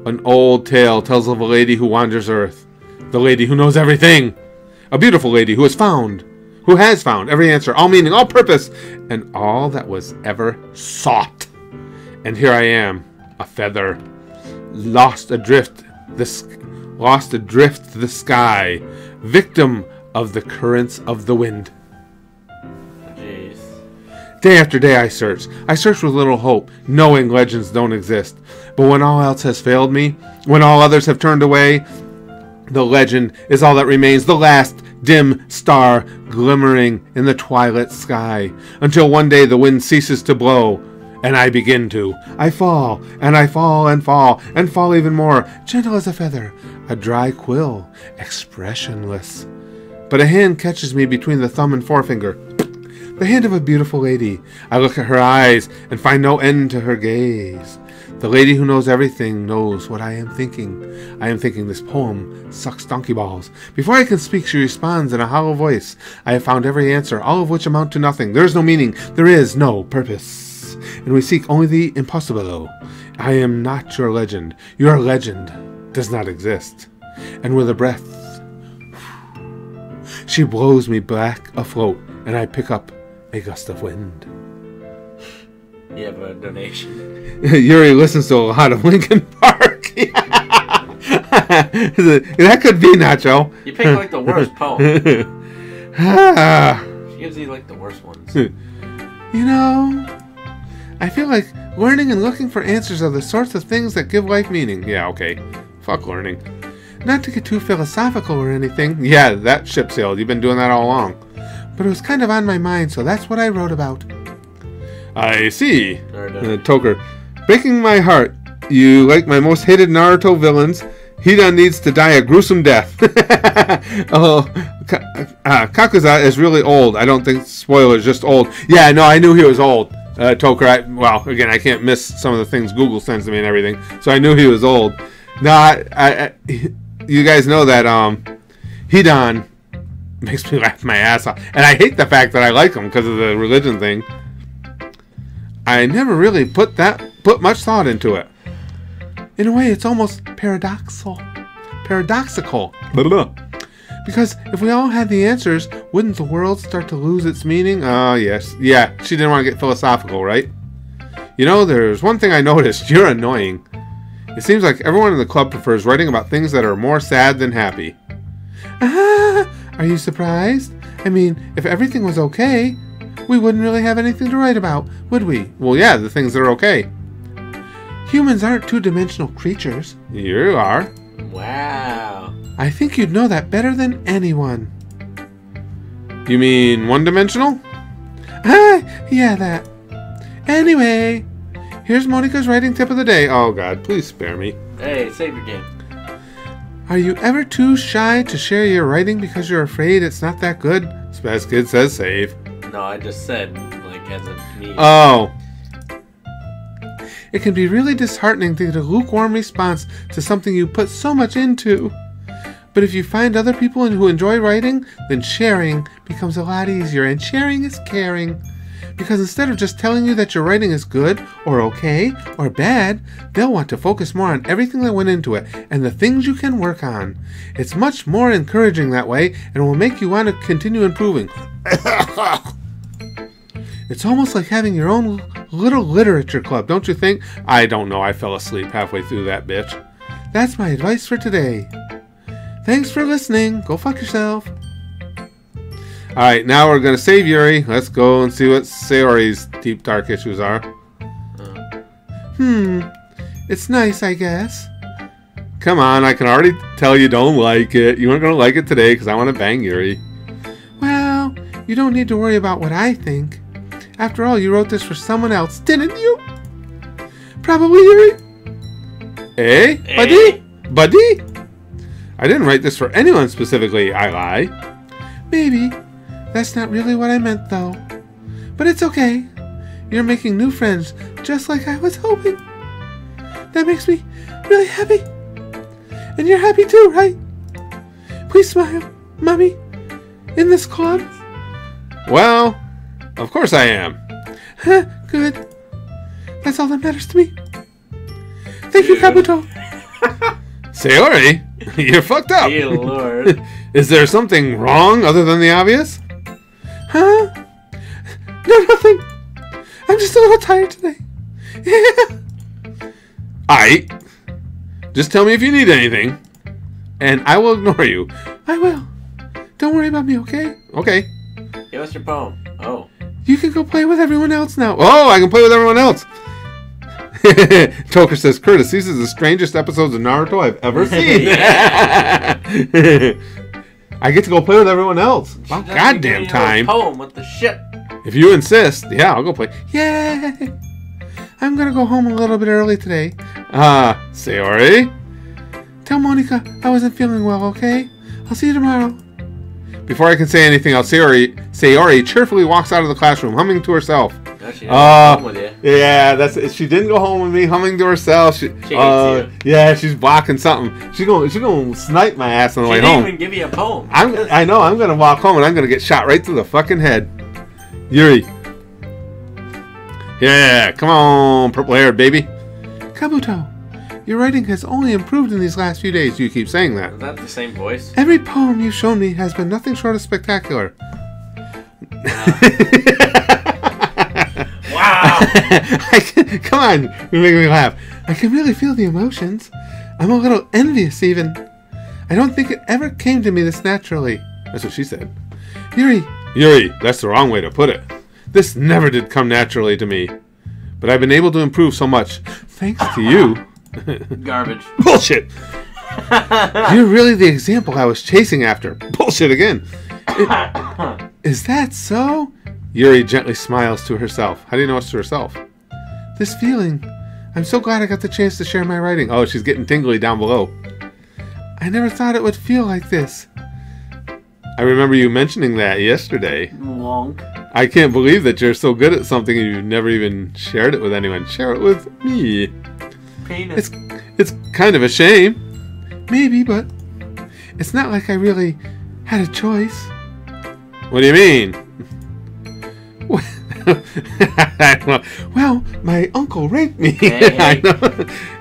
An old tale tells of a lady who wanders earth. The lady who knows everything. A beautiful lady who has found every answer, all meaning, all purpose, and all that was ever sought. And here I am, a feather, lost adrift to the sky, victim of the currents of the wind. Jeez. Day after day I search with little hope, knowing legends don't exist. But when all else has failed me, when all others have turned away, the legend is all that remains, the last dim star glimmering in the twilight sky, until one day the wind ceases to blow, and I begin to. I fall, and I fall, and fall, and fall even more, gentle as a feather, a dry quill, expressionless. But a hand catches me between the thumb and forefinger, the hand of a beautiful lady. I look at her eyes, and find no end to her gaze. The lady who knows everything knows what I am thinking. I am thinking this poem sucks donkey balls. Before I can speak, she responds in a hollow voice. I have found every answer, all of which amount to nothing. There is no meaning. There is no purpose. And we seek only the impossible. I am not your legend. Your legend does not exist. And with a breath, she blows me back afloat, and I pick up a gust of wind. You have a donation. Yuri listens to a lot of Linkin Park. That could be Nacho. You picked like the worst poem. She gives you like the worst ones. You know, I feel like learning and looking for answers are the sorts of things that give life meaning. Yeah, okay. Fuck learning. Not to get too philosophical or anything. Yeah, that ship sailed. You've been doing that all along. But it was kind of on my mind, so that's what I wrote about. I see. Toker. Breaking my heart. You like my most hated Naruto villains. Hidan needs to die a gruesome death. Kakuza is really old. I don't think, spoilers, just old. Yeah, no, I knew he was old. Toker, well, again, I can't miss some of the things Google sends to me and everything, so I knew he was old. No, you guys know that Hidan makes me laugh my ass off. And I hate the fact that I like him because of the religion thing. I never really put much thought into it. In a way, it's almost paradoxical. Because if we all had the answers, wouldn't the world start to lose its meaning? Oh, yes. Yeah, she didn't want to get philosophical, right? You know, there's one thing I noticed. You're annoying. It seems like everyone in the club prefers writing about things that are more sad than happy. Are you surprised? I mean, if everything was okay, we wouldn't really have anything to write about, would we? Well, yeah, the things that are okay. Humans aren't two-dimensional creatures. You are. Wow. I think you'd know that better than anyone. You mean one-dimensional? Yeah, that. Anyway, here's Monika's writing tip of the day. Oh, God, please spare me. Hey, save your game. Are you ever too shy to share your writing because you're afraid it's not that good? Spaz Kid says save. No, I just said, like, as a meme. Oh. It can be really disheartening to get a lukewarm response to something you put so much into. But if you find other people who enjoy writing, then sharing becomes a lot easier. And sharing is caring. Because instead of just telling you that your writing is good, or okay, or bad, they'll want to focus more on everything that went into it, and the things you can work on. It's much more encouraging that way, and will make you want to continue improving. It's almost like having your own little literature club, don't you think? I don't know, I fell asleep halfway through that bitch. That's my advice for today. Thanks for listening. Go fuck yourself. Alright, now we're going to save Yuri. Let's go and see what Sayori's deep, dark issues are. It's nice, I guess. Come on, I can already tell you don't like it. You aren't going to like it today because I want to bang Yuri. Well, you don't need to worry about what I think. After all, you wrote this for someone else, didn't you? Probably Yuri. Eh? Buddy? Buddy? I didn't write this for anyone specifically, I lie. Maybe. That's not really what I meant, though. But it's okay. You're making new friends, just like I was hoping. That makes me really happy. And you're happy too, right? Please smile, Mommy. In this club? Well, of course I am. Huh, good. That's all that matters to me. Thank you, Kabuto. Sayori, you're fucked up. Dear Lord. Is there something wrong other than the obvious? Huh? No, nothing. I'm just a little tired today. Aight. Just tell me if you need anything, and I will ignore you. I will. Don't worry about me, okay? Okay. Give us your poem. Oh. You can go play with everyone else now. Oh, I can play with everyone else. Toker says, Curtis, these are the strangest episodes of Naruto I've ever seen. I get to go play with everyone else. About goddamn time. Poem with the shit. If you insist, yeah, I'll go play. Yay! I'm gonna go home a little bit early today. Sayori? Tell Monika I wasn't feeling well, okay? I'll see you tomorrow. Before I can say anything else, Sayori cheerfully walks out of the classroom, humming to herself. No, she didn't go home with you. Yeah, that's it. She didn't go home with me, humming to herself. She hates you. Yeah, she's blocking something. She's going to snipe my ass on the way home. She didn't even give you a poem. I know. I'm going to walk home and I'm going to get shot right through the fucking head. Yuri. Yeah, come on, purple-haired baby. Kabuto, your writing has only improved in these last few days. You keep saying that. Is that the same voice? Every poem you've shown me has been nothing short of spectacular. Wow. Come on, you're making me laugh. I can really feel the emotions. I'm a little envious even. I don't think it ever came to me this naturally. That's what she said. Yuri, that's the wrong way to put it. This never did come naturally to me. But I've been able to improve so much. Thanks to you. Garbage. Bullshit. You're really the example I was chasing after. Bullshit again. Is that so? Yuri gently smiles to herself. How do you know it's to herself? This feeling. I'm so glad I got the chance to share my writing. Oh, she's getting tingly down below. I never thought it would feel like this. I remember you mentioning that yesterday. Wonk. I can't believe that you're so good at something and you've never even shared it with anyone. Share it with me. Penis. It's kind of a shame. Maybe, but it's not like I really had a choice. What do you mean? Well, my uncle raped me. Hey. I know.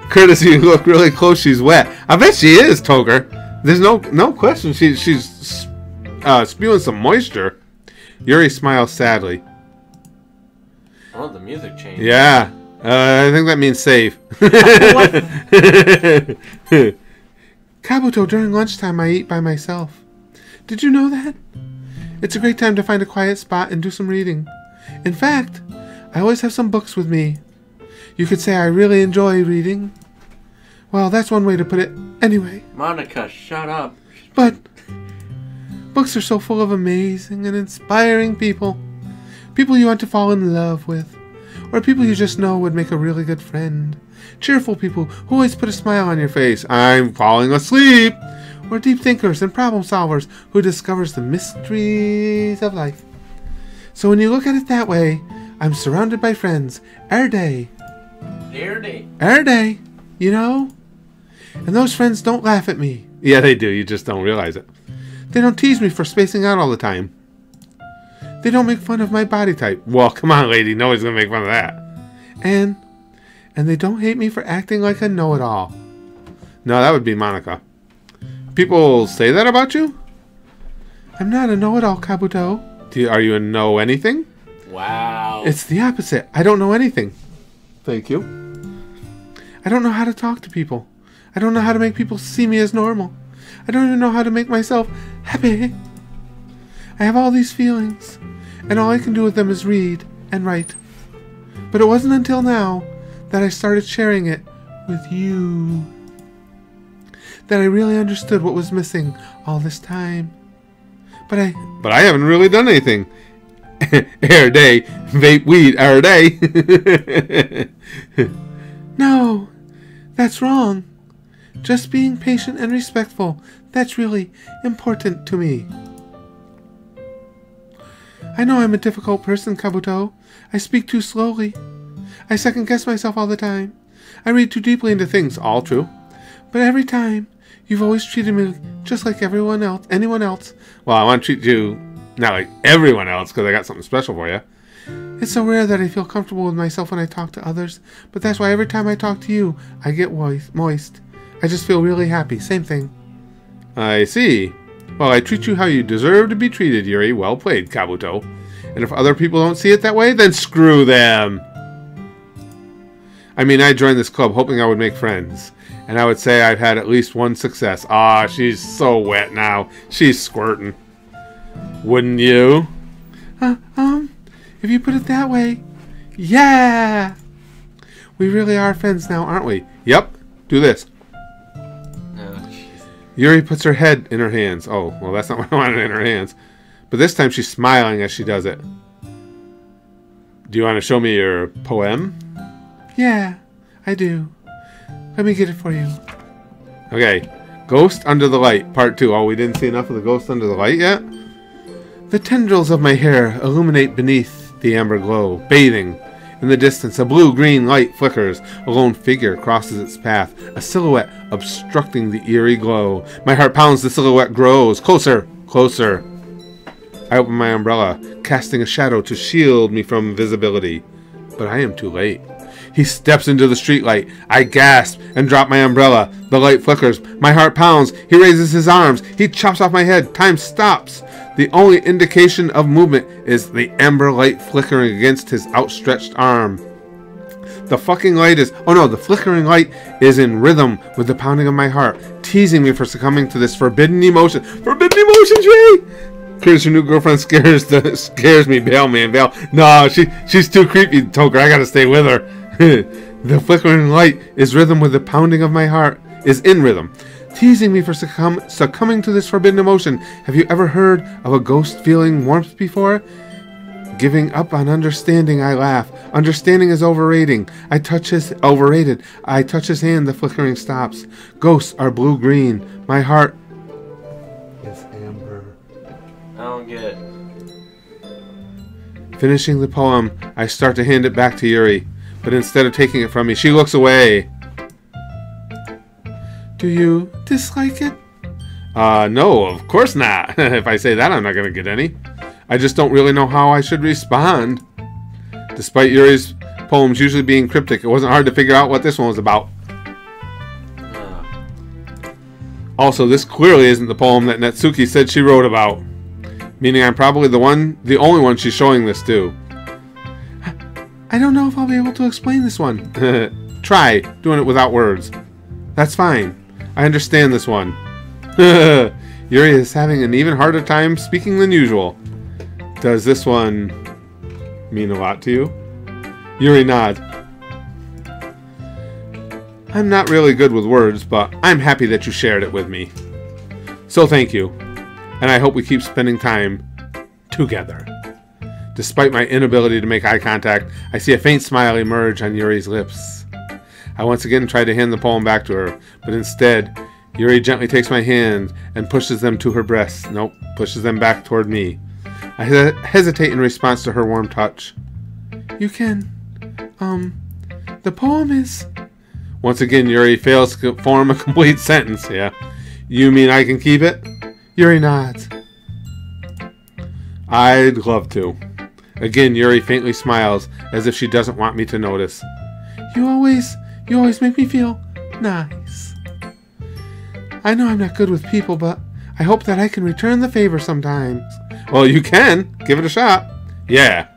Curtis, you look really close. She's wet. I bet she is, Toger. There's no question. She's spewing some moisture. Yuri smiles sadly. Oh, the music changed. Yeah. I think that means save. Kabuto, during lunchtime I eat by myself. Did you know that? It's a great time to find a quiet spot and do some reading. In fact, I always have some books with me. You could say I really enjoy reading. Well, that's one way to put it. Anyway. Monika, shut up. But books are so full of amazing and inspiring people. People you want to fall in love with. Or people you just know would make a really good friend. Cheerful people who always put a smile on your face. I'm falling asleep. Or deep thinkers and problem solvers who discovers the mysteries of life. So when you look at it that way, I'm surrounded by friends every day. Every day, you know? And those friends don't laugh at me. Yeah, they do. You just don't realize it. They don't tease me for spacing out all the time. They don't make fun of my body type. Well, come on, lady. Nobody's going to make fun of that. And they don't hate me for acting like a know-it-all. No, that would be Monika. People say that about you? I'm not a know-it-all, Kabuto. Are you a know anything? Wow. It's the opposite. I don't know anything. Thank you. I don't know how to talk to people. I don't know how to make people see me as normal. I don't even know how to make myself happy. I have all these feelings, and all I can do with them is read and write. But it wasn't until now that I started sharing it with you that I really understood what was missing all this time. But I haven't really done anything. Every day. Vape weed every day. No, that's wrong. Just being patient and respectful, that's really important to me. I know I'm a difficult person, Kabuto. I speak too slowly. I second-guess myself all the time. I read too deeply into things, all true. But every time, You've always treated me just like anyone else. Well, I want to treat you not like everyone else because I got something special for you. It's so rare that I feel comfortable with myself when I talk to others, but that's why every time I talk to you, I get moist. I just feel really happy. Same thing. I see. Well, I treat you how you deserve to be treated, Yuri. Well played, Kabuto. And if other people don't see it that way, then screw them. I mean, I joined this club hoping I would make friends. And I would say I've had at least one success. Ah, she's so wet now. She's squirting. Wouldn't you? If you put it that way. Yeah! We really are friends now, aren't we? Yep. Do this. Oh, jeez. Yuri puts her head in her hands. Oh, well, that's not what I wanted in her hands. But this time she's smiling as she does it. Do you want to show me your poem? Yeah, I do. Let me get it for you. Okay. Ghost Under the Light, Part 2. Oh, we didn't see enough of the Ghost Under the Light yet? The tendrils of my hair illuminate beneath the amber glow, bathing. In the distance, a blue-green light flickers. A lone figure crosses its path, a silhouette obstructing the eerie glow. My heart pounds, the silhouette grows. Closer, closer. I open my umbrella, casting a shadow to shield me from visibility. But I am too late. He steps into the streetlight. I gasp and drop my umbrella. The light flickers. My heart pounds. He raises his arms. He chops off my head. Time stops. The only indication of movement is the amber light flickering against his outstretched arm. The fucking light is... Oh no, the flickering light is in rhythm with the pounding of my heart, teasing me for succumbing to this forbidden emotion. Forbidden emotion, Jay! Curtis, your new girlfriend scares me. Bail, man, bail. No, she's too creepy, Toker. I gotta stay with her. The flickering light is rhythm with the pounding of my heart. Is in rhythm, teasing me for succumbing to this forbidden emotion. Have you ever heard of a ghost feeling warmth before? Giving up on understanding, I laugh. Understanding is overrated. I touch his hand. The flickering stops. Ghosts are blue-green. My heart is amber. I don't get it. Finishing the poem, I start to hand it back to Yuri. But instead of taking it from me, she looks away. Do you dislike it? No, of course not. If I say that, I'm not going to get any. I just don't really know how I should respond. Despite Yuri's poems usually being cryptic, it wasn't hard to figure out what this one was about. Also, this clearly isn't the poem that Natsuki said she wrote about. Meaning I'm probably the only one she's showing this to. I don't know if I'll be able to explain this one. Try doing it without words. That's fine. I understand this one. Yuri is having an even harder time speaking than usual. Does this one mean a lot to you? Yuri nods. I'm not really good with words, but I'm happy that you shared it with me. So thank you. And I hope we keep spending time together. Despite my inability to make eye contact, I see a faint smile emerge on Yuri's lips. I once again try to hand the poem back to her, but instead, Yuri gently takes my hand and pushes them to her breasts. Nope, pushes them back toward me. I hesitate in response to her warm touch. You can, the poem is... Once again, Yuri fails to form a complete sentence. Yeah. You mean I can keep it? Yuri nods. I'd love to. Again, Yuri faintly smiles, as if she doesn't want me to notice. You always make me feel nice. I know I'm not good with people, but I hope that I can return the favor sometimes. Well, you can. Give it a shot. Yeah.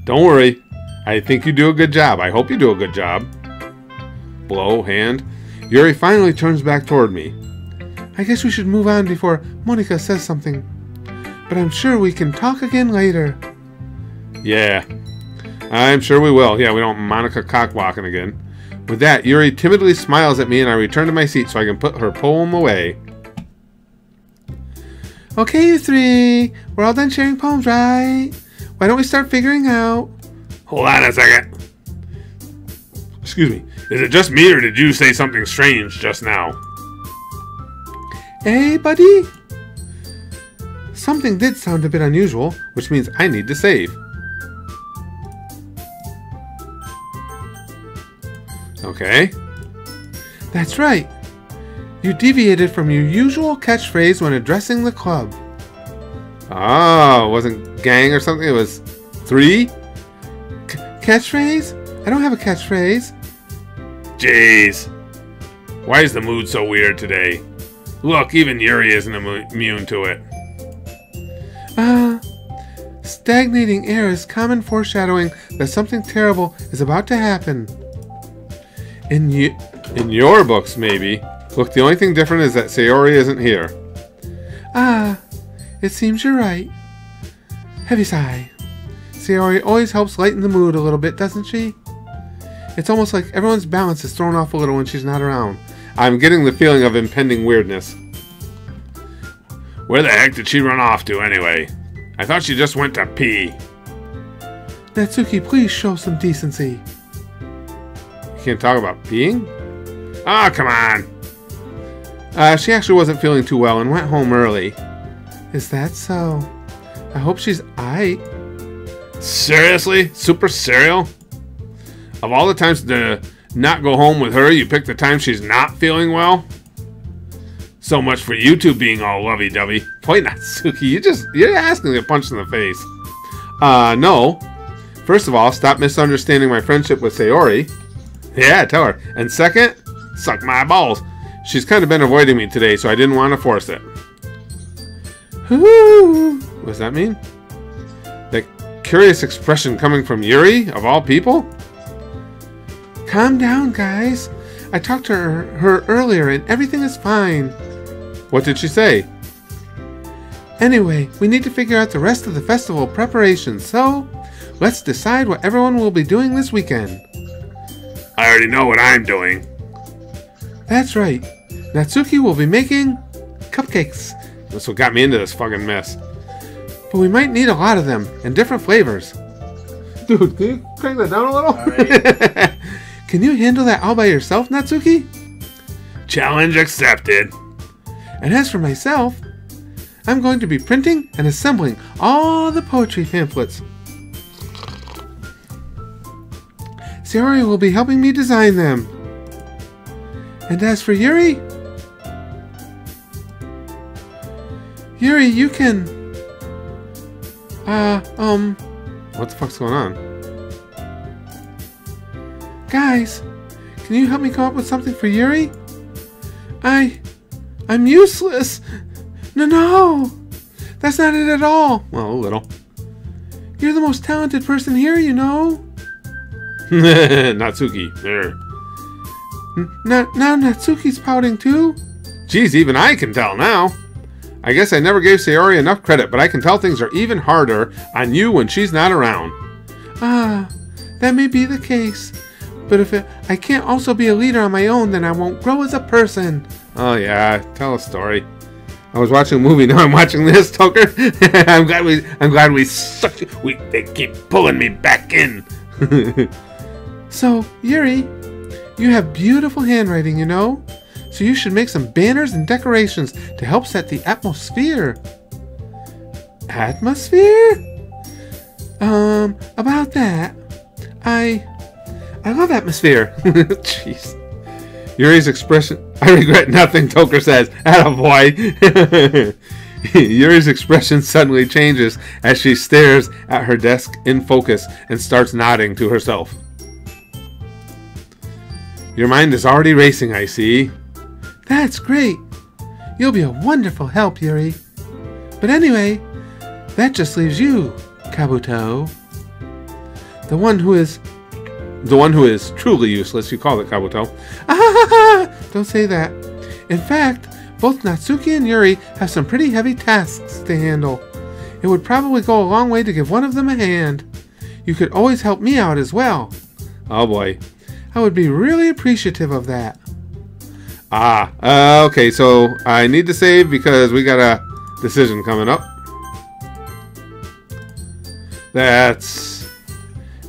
Don't worry. I think you do a good job. I hope you do a good job. Blow, hand. Yuri finally turns back toward me. I guess we should move on before Monika says something. But I'm sure we can talk again later. Yeah. I'm sure we will. Yeah, we don't Monika cockwalking again. With that, Yuri timidly smiles at me and I return to my seat so I can put her poem away. Okay, you three. We're all done sharing poems, right? Why don't we start figuring out... Hold on a second. Excuse me. Is it just me or did you say something strange just now? Hey, buddy? Something did sound a bit unusual, which means I need to save. Okay. That's right. You deviated from your usual catchphrase when addressing the club. Oh, it wasn't gang or something? It was 3? Catchphrase? I don't have a catchphrase. Jeez. Why is the mood so weird today? Look, even Yuri isn't immune to it. Stagnating air is common foreshadowing that something terrible is about to happen. In your books, maybe. Look, the only thing different is that Sayori isn't here. It seems you're right. Heavy sigh. Sayori always helps lighten the mood a little bit, doesn't she? It's almost like everyone's balance is thrown off a little when she's not around. I'm getting the feeling of impending weirdness. Where the heck did she run off to, anyway? I thought she just went to pee. Natsuki, please show some decency. You can't talk about peeing? Ah, come on. She actually wasn't feeling too well and went home early. Is that so? I hope she's aight. Seriously? Super cereal? Of all the times to not go home with her, you pick the time she's not feeling well? So much for you two being all lovey-dovey. Boy, Natsuki, you're asking me a punch in the face. No. First of all, stop misunderstanding my friendship with Sayori. Yeah, tell her. And second, suck my balls. She's kind of been avoiding me today, so I didn't want to force it. Ooh. What does that mean? That curious expression coming from Yuri, of all people? Calm down, guys. I talked to her earlier and everything is fine. What did she say? Anyway, we need to figure out the rest of the festival preparations, so let's decide what everyone will be doing this weekend. I already know what I'm doing. That's right. Natsuki will be making cupcakes. That's what got me into this fucking mess. But we might need a lot of them, and different flavors. Dude, can you crank that down a little? Alright. Can you handle that all by yourself, Natsuki? Challenge accepted. And as for myself, I'm going to be printing and assembling all the poetry pamphlets. Sayori will be helping me design them. And as for Yuri, you can... What the fuck's going on? Guys, can you help me come up with something for Yuri? I'm useless. No, that's not it at all. Well, a little. You're the most talented person here, you know. Natsuki. There. Now Natsuki's pouting too. Geez, even I can tell now. I guess I never gave Sayori enough credit, but I can tell things are even harder on you when she's not around. That may be the case. But if I can't also be a leader on my own, then I won't grow as a person. Oh yeah, tell a story. I was watching a movie, now I'm watching this, Toker. I'm glad we sucked. They keep pulling me back in. So, Yuri, you have beautiful handwriting, you know? So you should make some banners and decorations to help set the atmosphere. Atmosphere? About that, I love atmosphere. Jeez. Yuri's expression... I regret nothing, Toker says. Attaboy. Yuri's expression suddenly changes as she stares at her desk in focus and starts nodding to herself. Your mind is already racing, I see. That's great. You'll be a wonderful help, Yuri. But anyway, that just leaves you, Kabuto. The one who is truly useless. You call it Kabuto. Don't say that. In fact, both Natsuki and Yuri have some pretty heavy tasks to handle. It would probably go a long way to give one of them a hand. You could always help me out as well. Oh boy. I would be really appreciative of that. Okay, so I need to save because we got a decision coming up.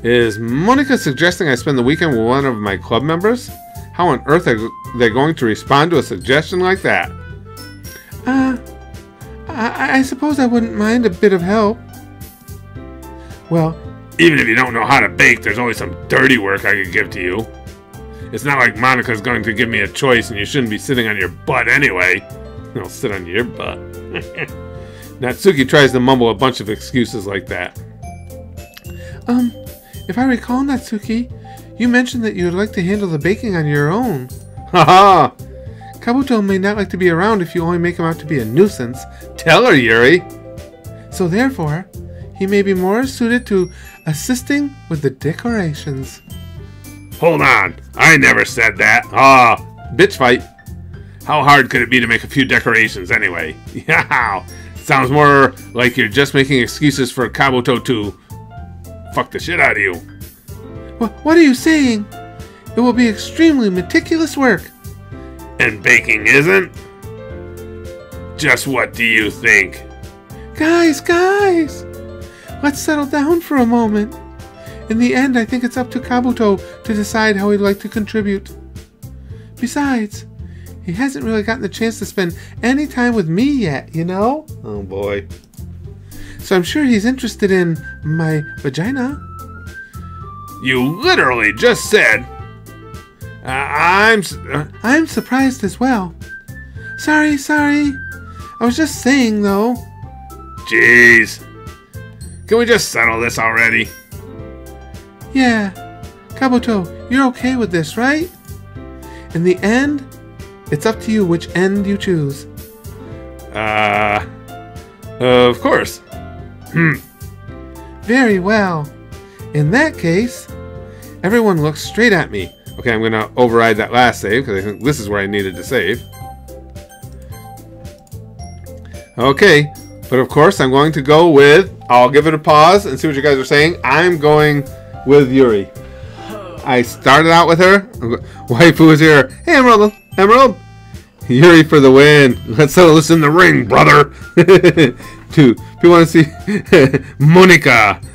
Is Monika suggesting I spend the weekend with one of my club members? How on earth are they going to respond to a suggestion like that? I suppose I wouldn't mind a bit of help. Well, even if you don't know how to bake, there's always some dirty work I could give to you. It's not like Monika's going to give me a choice and you shouldn't be sitting on your butt anyway. I'll sit on your butt. Natsuki tries to mumble a bunch of excuses like that. If I recall, Natsuki, you mentioned that you would like to handle the baking on your own. Haha! Kabuto may not like to be around if you only make him out to be a nuisance. Tell her, Yuri! So therefore, he may be more suited to assisting with the decorations. Hold on! I never said that! Bitch fight! How hard could it be to make a few decorations anyway? Yeah! Sounds more like you're just making excuses for Kabuto to fuck the shit out of you. What are you saying? It will be extremely meticulous work. And baking isn't? Just what do you think? Guys! Let's settle down for a moment. In the end, I think it's up to Kabuto to decide how he'd like to contribute. Besides, he hasn't really gotten the chance to spend any time with me yet, you know? Oh boy. So I'm sure he's interested in my vagina. You literally just said... I'm surprised as well. Sorry. I was just saying, though. Jeez. Can we just settle this already? Yeah. Kabuto, you're okay with this, right? In the end, it's up to you which end you choose. Of course. Very well. In that case, everyone looks straight at me. Okay, I'm going to override that last save, because I think this is where I needed to save. Okay, but of course I'm going to go with... I'll give it a pause and see what you guys are saying. I'm going with Yuri. I started out with her. Waifu is here. Hey, Emerald! Yuri for the win. Let's settle this in the ring, brother. 2. If you want to see Monika.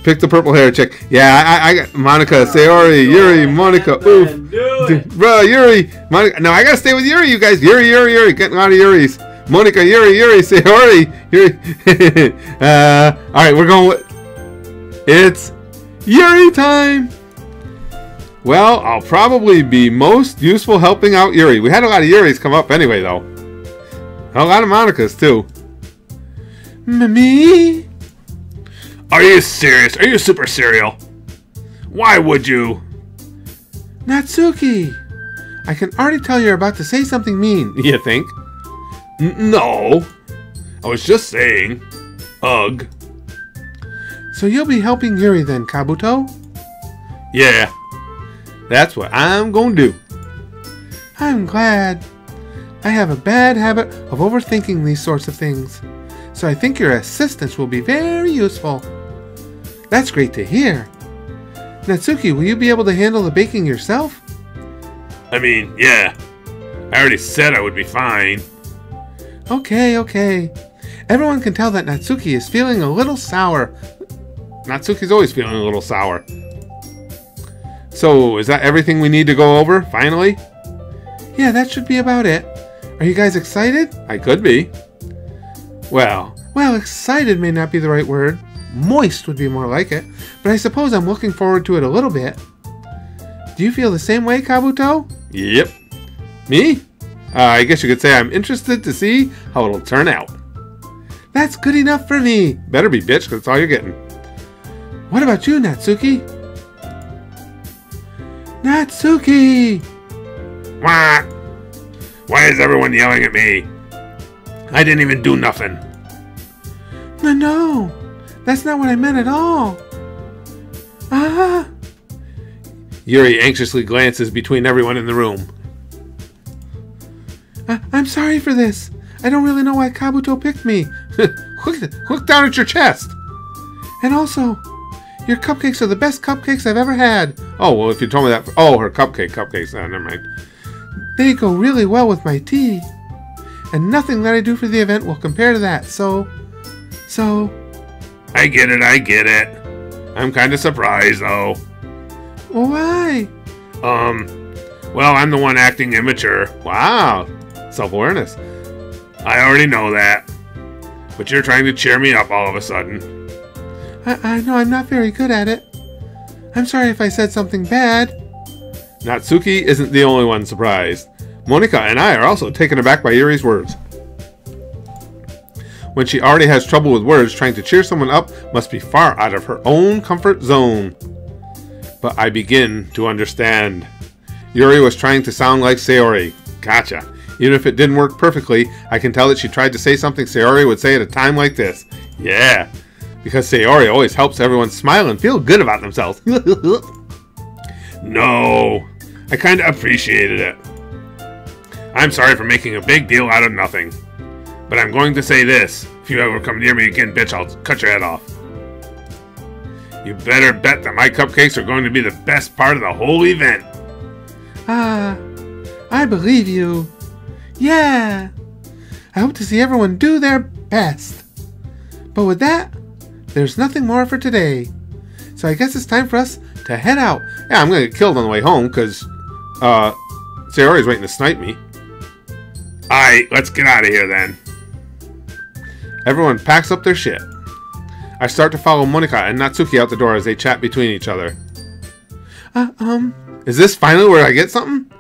Pick the purple hair chick. Yeah, I got Monika, Sayori, Yuri, Monika. Oof. Bro, Yuri. Monika. No, I gotta stay with Yuri, you guys. Yuri. Getting out of Yuri's. Monika, Yuri, Sayori, Yuri. Alright, we're going with... It's Yuri time! Well, I'll probably be most useful helping out Yuri. We had a lot of Yuris come up anyway, though. A lot of Monikas, too. Me? Are you serious? Are you super serial? Why would you? Natsuki! I can already tell you're about to say something mean. You think? No. I was just saying. Ugh. So you'll be helping Yuri then, Kabuto? Yeah. That's what I'm gonna do. I'm glad. I have a bad habit of overthinking these sorts of things. So I think your assistance will be very useful. That's great to hear. Natsuki, will you be able to handle the baking yourself? I mean, yeah. I already said I would be fine. Okay. Everyone can tell that Natsuki is feeling a little sour. Natsuki's always feeling a little sour. So, is that everything we need to go over, finally? Yeah, that should be about it. Are you guys excited? I could be. Well, excited may not be the right word. Moist would be more like it. But I suppose I'm looking forward to it a little bit. Do you feel the same way, Kabuto? Yep. Me? I guess you could say I'm interested to see how it'll turn out. That's good enough for me. Better be, bitch, because that's all you're getting. What about you, Natsuki? Natsuki! Wah! Why is everyone yelling at me? I didn't even do nothing. No. That's not what I meant at all. Ah! Yuri anxiously glances between everyone in the room. I'm sorry for this. I don't really know why Kabuto picked me. Look down at your chest. And also, your cupcakes are the best cupcakes I've ever had. Oh, well, if you told me that... Oh, her cupcakes. Oh, never mind. They go really well with my tea. And nothing that I do for the event will compare to that, so... I get it. I'm kind of surprised, though. Well, why? Well, I'm the one acting immature. Wow. Self-awareness. I already know that. But you're trying to cheer me up all of a sudden. I know I'm not very good at it. I'm sorry if I said something bad. Natsuki isn't the only one surprised. Monika and I are also taken aback by Yuri's words. When she already has trouble with words, trying to cheer someone up must be far out of her own comfort zone. But I begin to understand. Yuri was trying to sound like Sayori. Gotcha. Even if it didn't work perfectly, I can tell that she tried to say something Sayori would say at a time like this. Yeah, because Sayori always helps everyone smile and feel good about themselves. No, I kinda appreciated it. I'm sorry for making a big deal out of nothing. But I'm going to say this. If you ever come near me again, bitch, I'll cut your head off. You better bet that my cupcakes are going to be the best part of the whole event. Ah, I believe you. Yeah. I hope to see everyone do their best. But with that, there's nothing more for today. So I guess it's time for us to head out. Yeah, I'm going to get killed on the way home because Sayori's waiting to snipe me. Alright, let's get out of here then. Everyone packs up their shit. I start to follow Monika and Natsuki out the door as they chat between each other. Is this finally where I get something?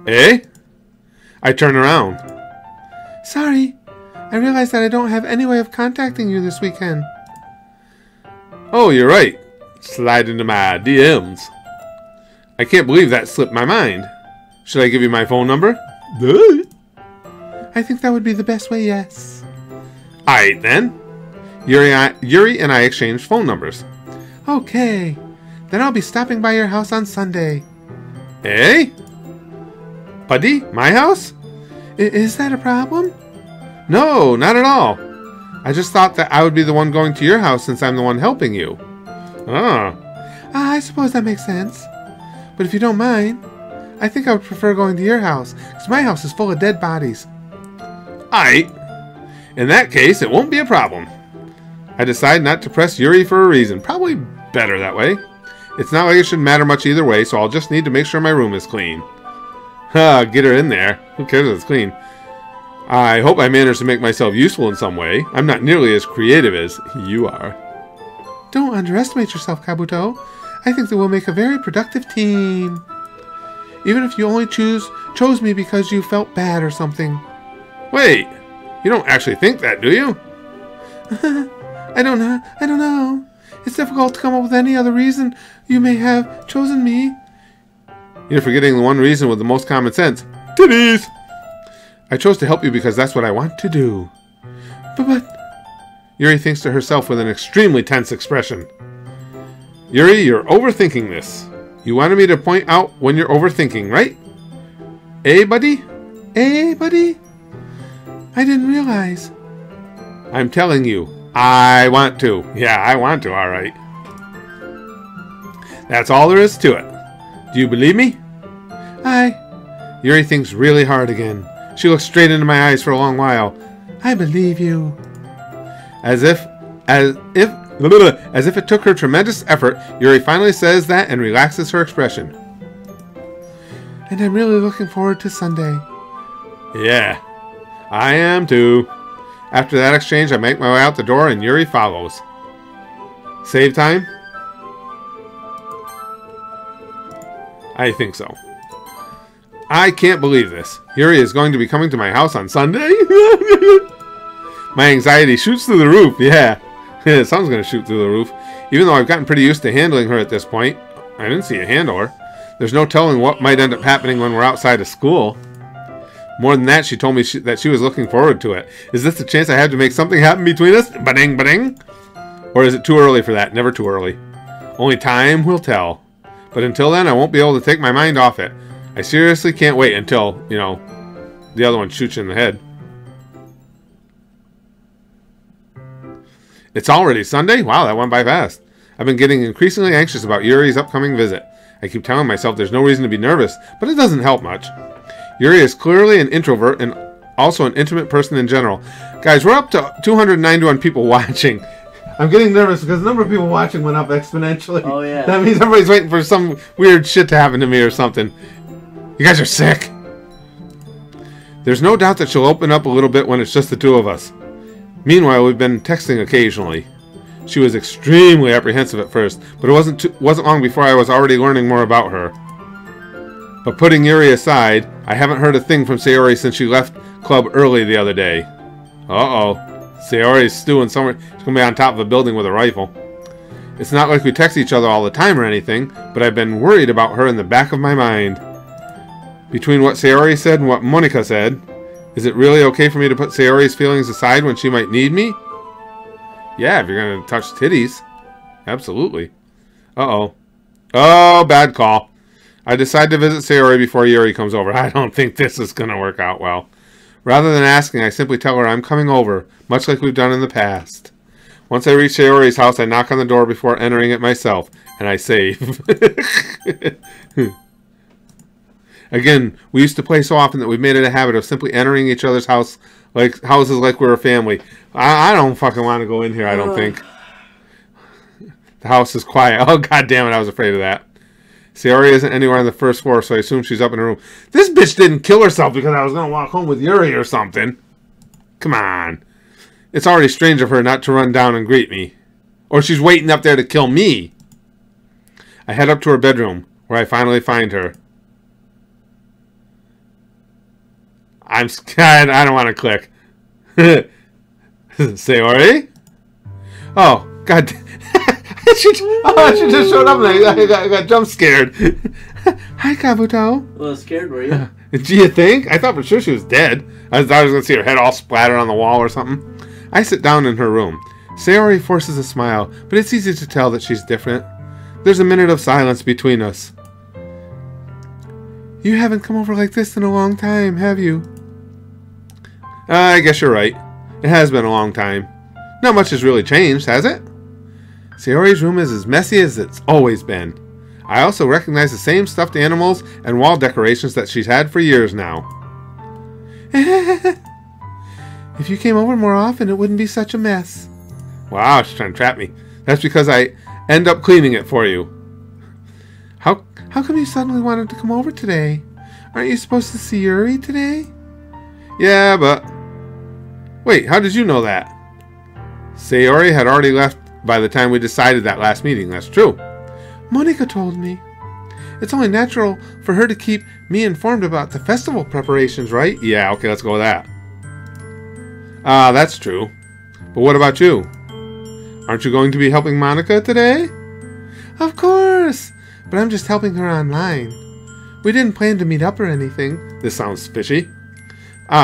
Eh? I turn around. Sorry, I realized that I don't have any way of contacting you this weekend. Oh, you're right. Slide into my DMs. I can't believe that slipped my mind. Should I give you my phone number? Duh. I think that would be the best way, yes. Alright then. Yuri and I exchanged phone numbers. Okay, then I'll be stopping by your house on Sunday. Eh? Buddy? My house? Is that a problem? No, not at all. I just thought that I would be the one going to your house since I'm the one helping you. Ah. I suppose that makes sense. But if you don't mind, I think I would prefer going to your house, because my house is full of dead bodies. Aight. In that case, it won't be a problem. I decide not to press Yuri for a reason. Probably better that way. It's not like it should matter much either way, so I'll just need to make sure my room is clean. Ha, get her in there. Who cares if it's clean? I hope I manage to make myself useful in some way. I'm not nearly as creative as you are. Don't underestimate yourself, Kabuto. I think that we'll make a very productive team. Even if you only chose me because you felt bad or something. Wait, you don't actually think that, do you? I don't know. It's difficult to come up with any other reason you may have chosen me. You're forgetting the one reason with the most common sense. Titties! I chose to help you because that's what I want to do. But... Yuri thinks to herself with an extremely tense expression. Yuri, you're overthinking this. You wanted me to point out when you're overthinking, right? Eh, buddy? Eh, buddy? I didn't realize. I'm telling you, I want to. Yeah, I want to, alright. That's all there is to it. Do you believe me? Yuri thinks really hard again. She looks straight into my eyes for a long while. I believe you. As if it took her tremendous effort, Yuri finally says that and relaxes her expression. And I'm really looking forward to Sunday. Yeah, I am too. After that exchange, I make my way out the door and Yuri follows. Save time? I think so. I can't believe this. Yuri is going to be coming to my house on Sunday? My anxiety shoots through the roof, yeah. Something's going to shoot through the roof. Even though I've gotten pretty used to handling her at this point. I didn't see a handle her. There's no telling what might end up happening when we're outside of school. More than that, she told me that she was looking forward to it. Is this the chance I have to make something happen between us? Ba-ding, ba-ding? Or is it too early for that? Never too early. Only time will tell. But until then, I won't be able to take my mind off it. I seriously can't wait until, you know, the other one shoots you in the head. It's already Sunday? Wow, that went by fast. I've been getting increasingly anxious about Yuri's upcoming visit. I keep telling myself there's no reason to be nervous, but it doesn't help much. Yuri is clearly an introvert and also an intimate person in general. Guys, we're up to 291 people watching. I'm getting nervous because the number of people watching went up exponentially. Oh, yeah. That means everybody's waiting for some weird shit to happen to me or something. You guys are sick. There's no doubt that she'll open up a little bit when it's just the two of us. Meanwhile, we've been texting occasionally. She was extremely apprehensive at first, but it wasn't long before I was already learning more about her. But putting Yuri aside, I haven't heard a thing from Sayori since she left club early the other day. Uh-oh. Sayori's stewing somewhere. She's going to be on top of a building with a rifle. It's not like we text each other all the time or anything, but I've been worried about her in the back of my mind. Between what Sayori said and what Monika said, is it really okay for me to put Sayori's feelings aside when she might need me? Yeah, if you're going to touch titties. Absolutely. Uh-oh. Oh, bad call. I decide to visit Sayori before Yuri comes over. I don't think this is going to work out well. Rather than asking, I simply tell her I'm coming over, much like we've done in the past. Once I reach Sayori's house, I knock on the door before entering it myself, and I save. Again, we used to play so often that we've made it a habit of simply entering each other's houses like we're a family. I don't fucking want to go in here, I don't think. The house is quiet. Oh, god damn it, I was afraid of that. Sayori isn't anywhere on the first floor, so I assume she's up in her room. This bitch didn't kill herself because I was going to walk home with Yuri or something. Come on. It's already strange of her not to run down and greet me. Or she's waiting up there to kill me. I head up to her bedroom, where I finally find her. I'm scared. I don't want to click. Sayori? Oh, god. She just showed up and I got jump scared. Hi, Kabuto. A little scared, were you? Do you think? I thought for sure she was dead. I thought I was going to see her head all splattered on the wall or something. I sit down in her room. Sayori forces a smile, but it's easy to tell that she's different. There's a minute of silence between us. You haven't come over like this in a long time, have you? I guess you're right. It has been a long time. Not much has really changed, has it? Sayori's room is as messy as it's always been. I also recognize the same stuffed animals and wall decorations that she's had for years now. If you came over more often, it wouldn't be such a mess. Wow, she's trying to trap me. That's because I end up cleaning it for you. How come you suddenly wanted to come over today? Aren't you supposed to see Yuri today? Yeah, but... Wait, how did you know that? Sayori had already left by the time we decided that last meeting. That's true. Monika told me. It's only natural for her to keep me informed about the festival preparations, right? Yeah, okay, let's go with that. That's true. But what about you? Aren't you going to be helping Monika today? Of course! But I'm just helping her online. We didn't plan to meet up or anything. This sounds fishy.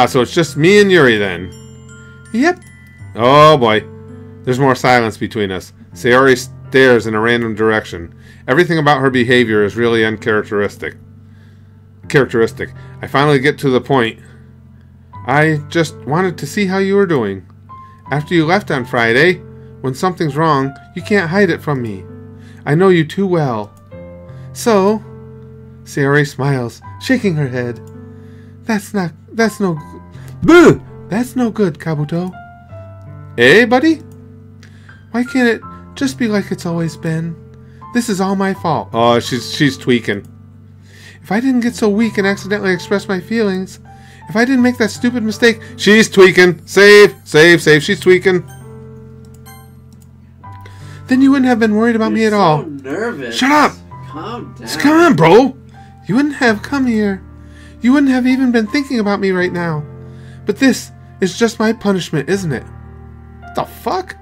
So it's just me and Yuri then. Yep. Oh boy. There's more silence between us. Sayori stares in a random direction. Everything about her behavior is really uncharacteristic. I finally get to the point. I just wanted to see how you were doing. After you left on Friday, when something's wrong, you can't hide it from me. I know you too well. So, Sayori smiles, shaking her head. That's no good, Kabuto. Eh, buddy? Why can't it just be like it's always been? This is all my fault. Oh, she's tweaking. If I didn't get so weak and accidentally express my feelings, if I didn't make that stupid mistake... She's tweaking. Save. She's tweaking. Then you wouldn't have been worried about me at all. You're so nervous. Shut up. Calm down. Come on, bro. You wouldn't have come here. You wouldn't have even been thinking about me right now. But this is just my punishment, isn't it? What the fuck?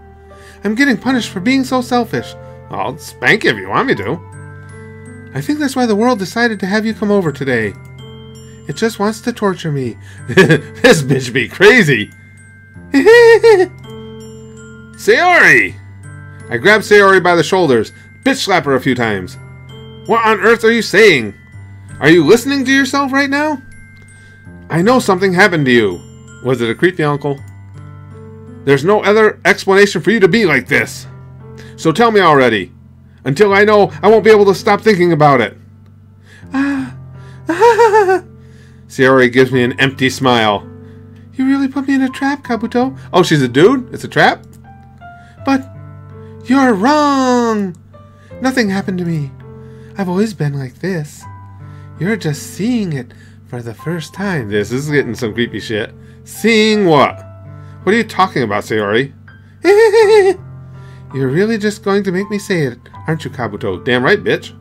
I'm getting punished for being so selfish. I'll spank you if you want me to. I think that's why the world decided to have you come over today. It just wants to torture me. This bitch be crazy. Sayori! I grab Sayori by the shoulders, bitch slap her a few times. What on earth are you saying? Are you listening to yourself right now? I know something happened to you. Was it a creepy uncle? There's no other explanation for you to be like this. So tell me already. Until I know, I won't be able to stop thinking about it. Sayori gives me an empty smile. You really put me in a trap, Kabuto. Oh, she's a dude? It's a trap? But you're wrong. Nothing happened to me. I've always been like this. You're just seeing it for the first time. This is getting some creepy shit. Seeing what? What are you talking about, Sayori? You're really just going to make me say it, aren't you, Kabuto? Damn right, bitch.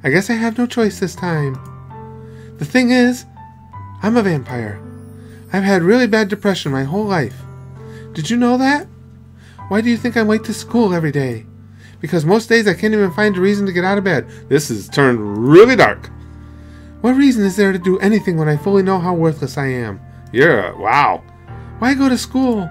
I guess I have no choice this time. The thing is, I'm a vampire. I've had really bad depression my whole life. Did you know that? Why do you think I'm late to school every day? Because most days I can't even find a reason to get out of bed. This has turned really dark. What reason is there to do anything when I fully know how worthless I am? Wow. Why go to school?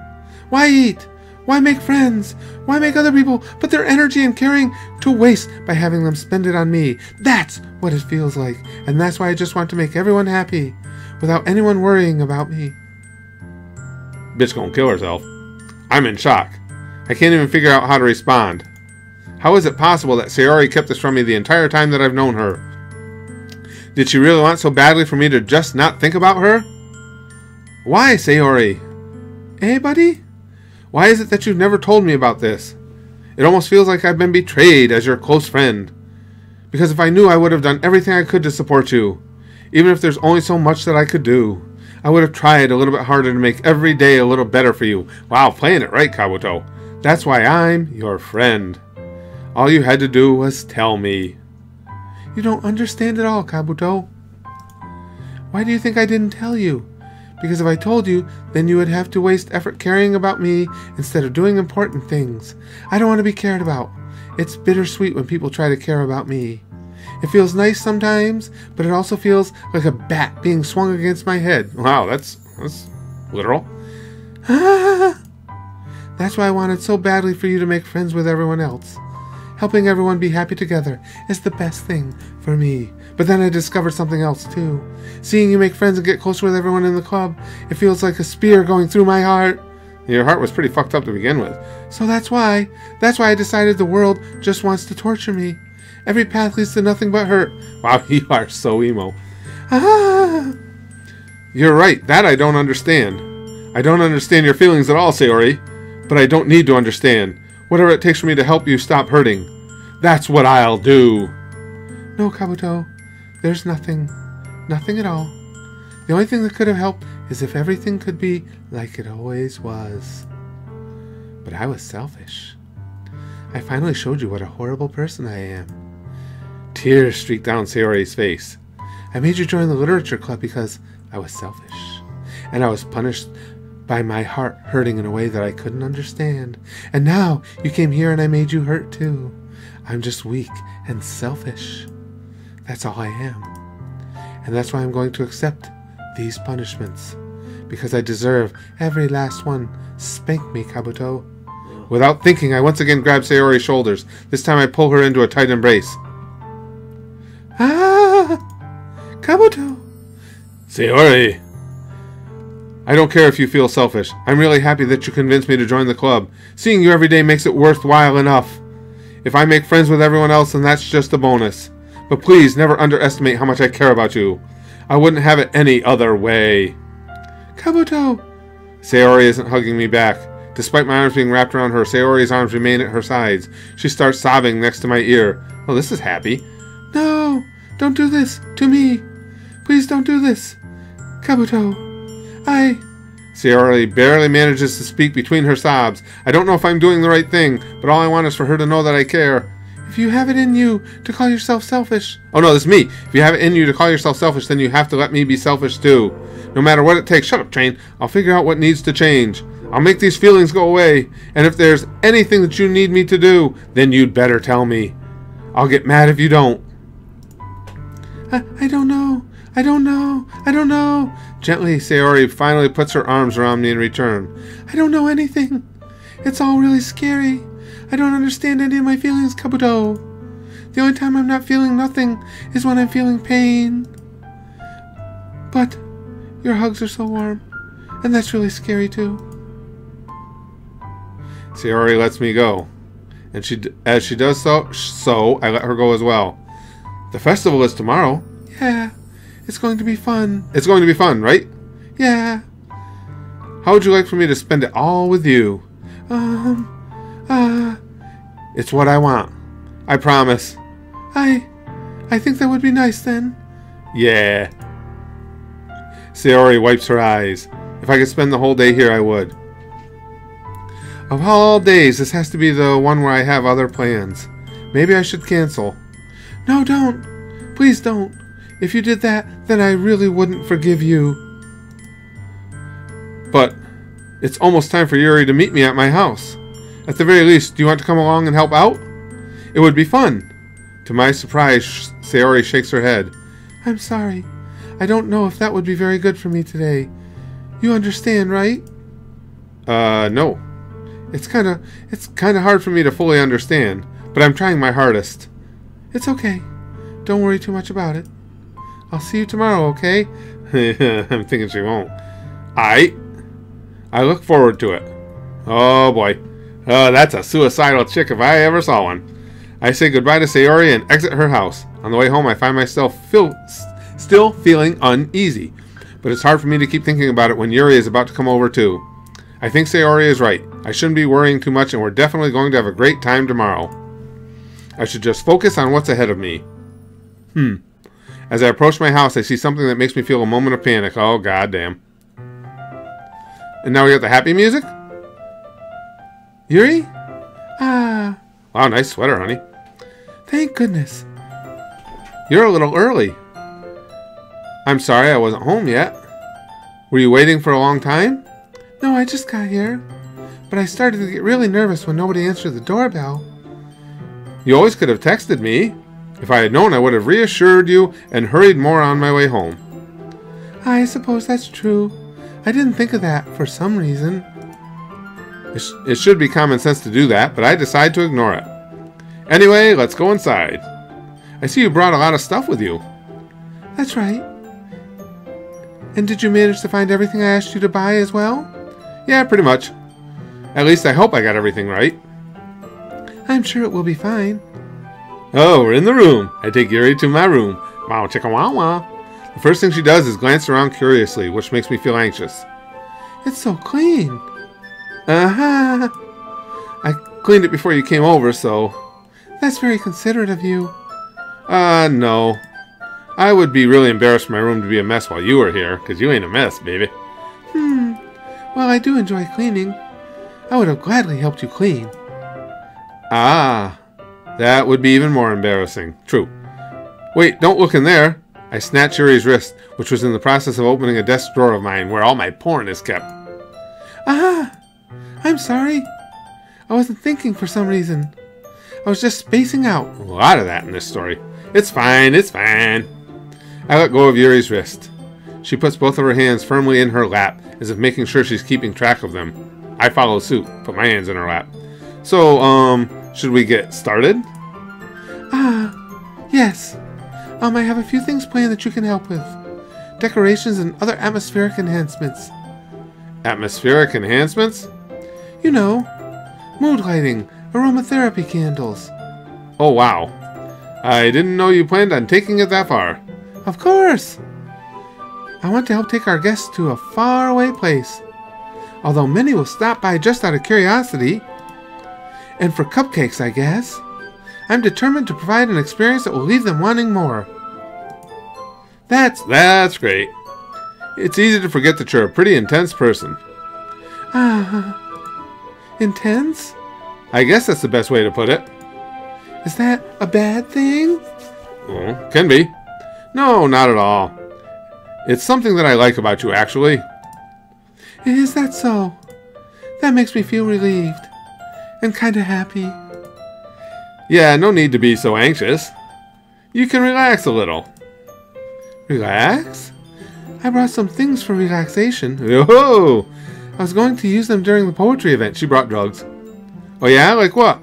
Why eat? Why make friends? Why make other people put their energy and caring to waste by having them spend it on me? That's what it feels like. And that's why I just want to make everyone happy without anyone worrying about me. Bitch gonna kill herself. I'm in shock. I can't even figure out how to respond. How is it possible that Sayori kept this from me the entire time that I've known her? Did she really want so badly for me to just not think about her? Why, Sayori? Hey, buddy? Why is it that you've never told me about this? It almost feels like I've been betrayed as your close friend. Because if I knew, I would have done everything I could to support you. Even if there's only so much that I could do. I would have tried a little bit harder to make every day a little better for you. Wow, playing it right, Kabuto. That's why I'm your friend. All you had to do was tell me. You don't understand at all, Kabuto. Why do you think I didn't tell you? Because if I told you, then you would have to waste effort caring about me instead of doing important things. I don't want to be cared about. It's bittersweet when people try to care about me. It feels nice sometimes, but it also feels like a bat being swung against my head. Wow, that's literal. That's why I wanted so badly for you to make friends with everyone else. Helping everyone be happy together is the best thing for me. But then I discovered something else too. Seeing you make friends and get closer with everyone in the club, it feels like a spear going through my heart. Your heart was pretty fucked up to begin with. So that's why I decided the world just wants to torture me. Every path leads to nothing but hurt. Wow, you are so emo. Ah! You're right, that I don't understand. I don't understand your feelings at all, Sayori. But I don't need to understand. Whatever it takes for me to help you stop hurting. That's what I'll do. No, Kabuto. There's nothing. Nothing at all. The only thing that could have helped is if everything could be like it always was. But I was selfish. I finally showed you what a horrible person I am. Tears streaked down Sayori's face. I made you join the literature club because I was selfish. And I was punished by my heart hurting in a way that I couldn't understand. And now you came here and I made you hurt too. I'm just weak and selfish. That's all I am. And that's why I'm going to accept these punishments. Because I deserve every last one. Spank me, Kabuto. Without thinking, I once again grab Sayori's shoulders. This time I pull her into a tight embrace. Ah! Kabuto! Sayori! I don't care if you feel selfish. I'm really happy that you convinced me to join the club. Seeing you every day makes it worthwhile enough. If I make friends with everyone else, then that's just a bonus. But please, never underestimate how much I care about you. I wouldn't have it any other way. Kabuto! Sayori isn't hugging me back. Despite my arms being wrapped around her, Sayori's arms remain at her sides. She starts sobbing next to my ear. Oh, this is happy. No! Don't do this! To me! Please don't do this! Kabuto! Sayori barely manages to speak between her sobs. I don't know if I'm doing the right thing, but all I want is for her to know that I care. If you have it in you to call yourself selfish... Oh no, this is me. If you have it in you to call yourself selfish, then you have to let me be selfish too. No matter what it takes. Shut up, Train. I'll figure out what needs to change. I'll make these feelings go away. And if there's anything that you need me to do, then you'd better tell me. I'll get mad if you don't. I don't know. I don't know. I don't know. Gently, Sayori finally puts her arms around me in return. I don't know anything. It's all really scary. I don't understand any of my feelings, Kabuto. The only time I'm not feeling nothing is when I'm feeling pain. But your hugs are so warm, and that's really scary too. Sayori lets me go, and as she does so I let her go as well. The festival is tomorrow. Yeah, it's going to be fun. It's going to be fun, right? Yeah. How would you like for me to spend it all with you? It's what I want. I promise. I think that would be nice then. Yeah. Sayori wipes her eyes. If I could spend the whole day here, I would. Of all days, this has to be the one where I have other plans. Maybe I should cancel. No, don't. Please don't. If you did that, then I really wouldn't forgive you. But it's almost time for Yuri to meet me at my house. At the very least, do you want to come along and help out? It would be fun. To my surprise, Sayori shakes her head. I'm sorry. I don't know if that would be very good for me today. You understand, right? No. It's kind of hard for me to fully understand, but I'm trying my hardest. It's okay. Don't worry too much about it. I'll see you tomorrow, okay? I'm thinking she won't. I look forward to it. Oh boy. That's a suicidal chick if I ever saw one. I say goodbye to Sayori and exit her house. On the way home, I find myself still feeling uneasy. But it's hard for me to keep thinking about it when Yuri is about to come over too. I think Sayori is right. I shouldn't be worrying too much, and we're definitely going to have a great time tomorrow. I should just focus on what's ahead of me. As I approach my house, I see something that makes me feel a moment of panic. Oh, goddamn. And now we got the happy music? Yuri? Wow, nice sweater, honey. Thank goodness. You're a little early. I'm sorry I wasn't home yet. Were you waiting for a long time? No, I just got here. But I started to get really nervous when nobody answered the doorbell. You always could have texted me. If I had known, I would have reassured you and hurried more on my way home. I suppose that's true. I didn't think of that for some reason. It should be common sense to do that, but I decide to ignore it. Anyway, let's go inside. I see you brought a lot of stuff with you. That's right. And did you manage to find everything I asked you to buy as well? Yeah, pretty much. At least I hope I got everything right. I'm sure it will be fine. Oh, we're in the room. I take Yuri to my room. Wow, chicka wow wow. The first thing she does is glance around curiously, which makes me feel anxious. It's so clean. Uh-huh. I cleaned it before you came over, so... That's very considerate of you. No. I would be really embarrassed for my room to be a mess while you were here, because you ain't a mess, baby. Well, I do enjoy cleaning. I would have gladly helped you clean. Ah, that would be even more embarrassing. True. Wait, don't look in there. I snatched Yuri's wrist, which was in the process of opening a desk drawer of mine where all my porn is kept. I'm sorry. I wasn't thinking for some reason. I was just spacing out. A lot of that in this story. It's fine, it's fine. I let go of Yuri's wrist. She puts both of her hands firmly in her lap, as if making sure she's keeping track of them. I follow suit, put my hands in her lap. So, should we get started? Yes. I have a few things planned that you can help with. Decorations and other atmospheric enhancements. Atmospheric enhancements? You know, mood lighting, aromatherapy candles. Oh, wow. I didn't know you planned on taking it that far. Of course. I want to help take our guests to a faraway place. Although many will stop by just out of curiosity. And for cupcakes, I guess. I'm determined to provide an experience that will leave them wanting more. That's great. It's easy to forget that you're a pretty intense person. Intense? I guess that's the best way to put it. Is that a bad thing? Well, can be. No, not at all. It's something that I like about you, actually. Is that so? That makes me feel relieved. And kinda happy. Yeah, no need to be so anxious. You can relax a little. Relax? I brought some things for relaxation. Oh! I was going to use them during the poetry event. She brought drugs. Oh yeah? Like what?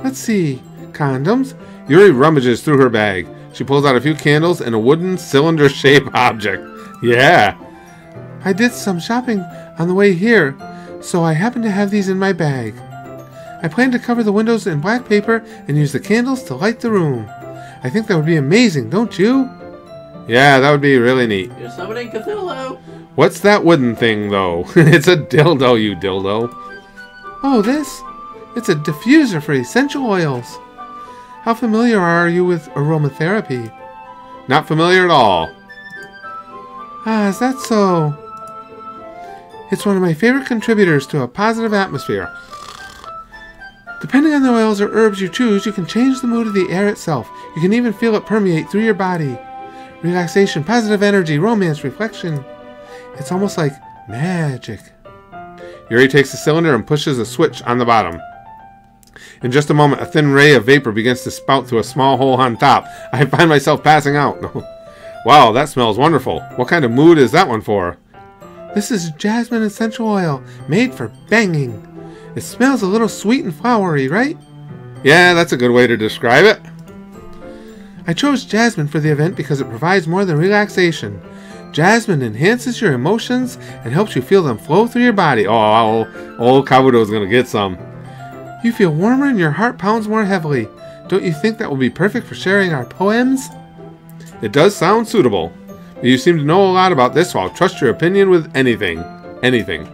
Let's see. Condoms? Yuri rummages through her bag. She pulls out a few candles and a wooden cylinder-shaped object. Yeah. I did some shopping on the way here, so I happen to have these in my bag. I plan to cover the windows in black paper and use the candles to light the room. I think that would be amazing, don't you? Yeah, that would be really neat. You're summoning Cthulhu. What's that wooden thing, though? It's a dildo, you dildo. Oh, this? It's a diffuser for essential oils. How familiar are you with aromatherapy? Not familiar at all. Is that so? It's one of my favorite contributors to a positive atmosphere. Depending on the oils or herbs you choose, you can change the mood of the air itself. You can even feel it permeate through your body. Relaxation, positive energy, romance, reflection. It's almost like magic. Yuri takes the cylinder and pushes a switch on the bottom. In just a moment, a thin ray of vapor begins to spout through a small hole on top. I find myself passing out. Wow, that smells wonderful. What kind of mood is that one for? This is jasmine essential oil, made for banging. It smells a little sweet and flowery, right? Yeah, that's a good way to describe it. I chose jasmine for the event because it provides more than relaxation. Jasmine enhances your emotions and helps you feel them flow through your body. Oh, old Kabuto's gonna get some. You feel warmer and your heart pounds more heavily. Don't you think that will be perfect for sharing our poems? It does sound suitable. But you seem to know a lot about this, so I'll trust your opinion with anything. Anything.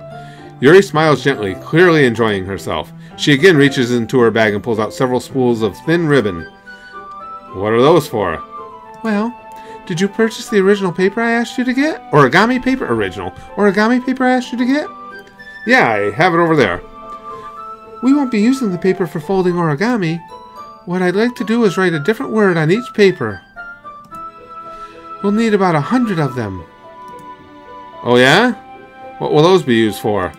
Yuri smiles gently, clearly enjoying herself. She again reaches into her bag and pulls out several spools of thin ribbon. What are those for? Well, did you purchase the original paper I asked you to get? Origami paper? Original. Origami paper I asked you to get? Yeah, I have it over there. We won't be using the paper for folding origami. What I'd like to do is write a different word on each paper. We'll need about 100 of them. Oh yeah? What will those be used for?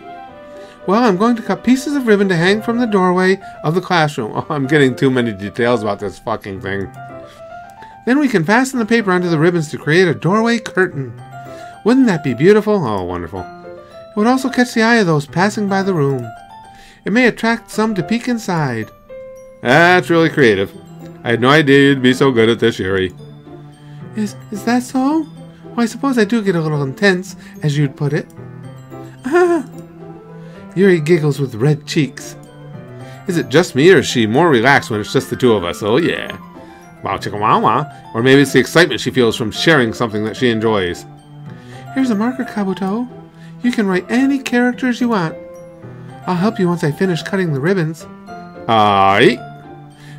Well, I'm going to cut pieces of ribbon to hang from the doorway of the classroom. Oh, I'm getting too many details about this fucking thing. Then we can fasten the paper onto the ribbons to create a doorway curtain. Wouldn't that be beautiful? Oh, wonderful. It would also catch the eye of those passing by the room. It may attract some to peek inside. That's really creative. I had no idea you'd be so good at this, Yuri. Is that so? Well, I suppose I do get a little intense, as you'd put it. Ah! Yuri giggles with red cheeks. Is it just me, or is she more relaxed when it's just the two of us? Oh, yeah. Wow, chicka wow wow. Or maybe it's the excitement she feels from sharing something that she enjoys. Here's a marker, Kabuto. You can write any characters you want. I'll help you once I finish cutting the ribbons. Aight.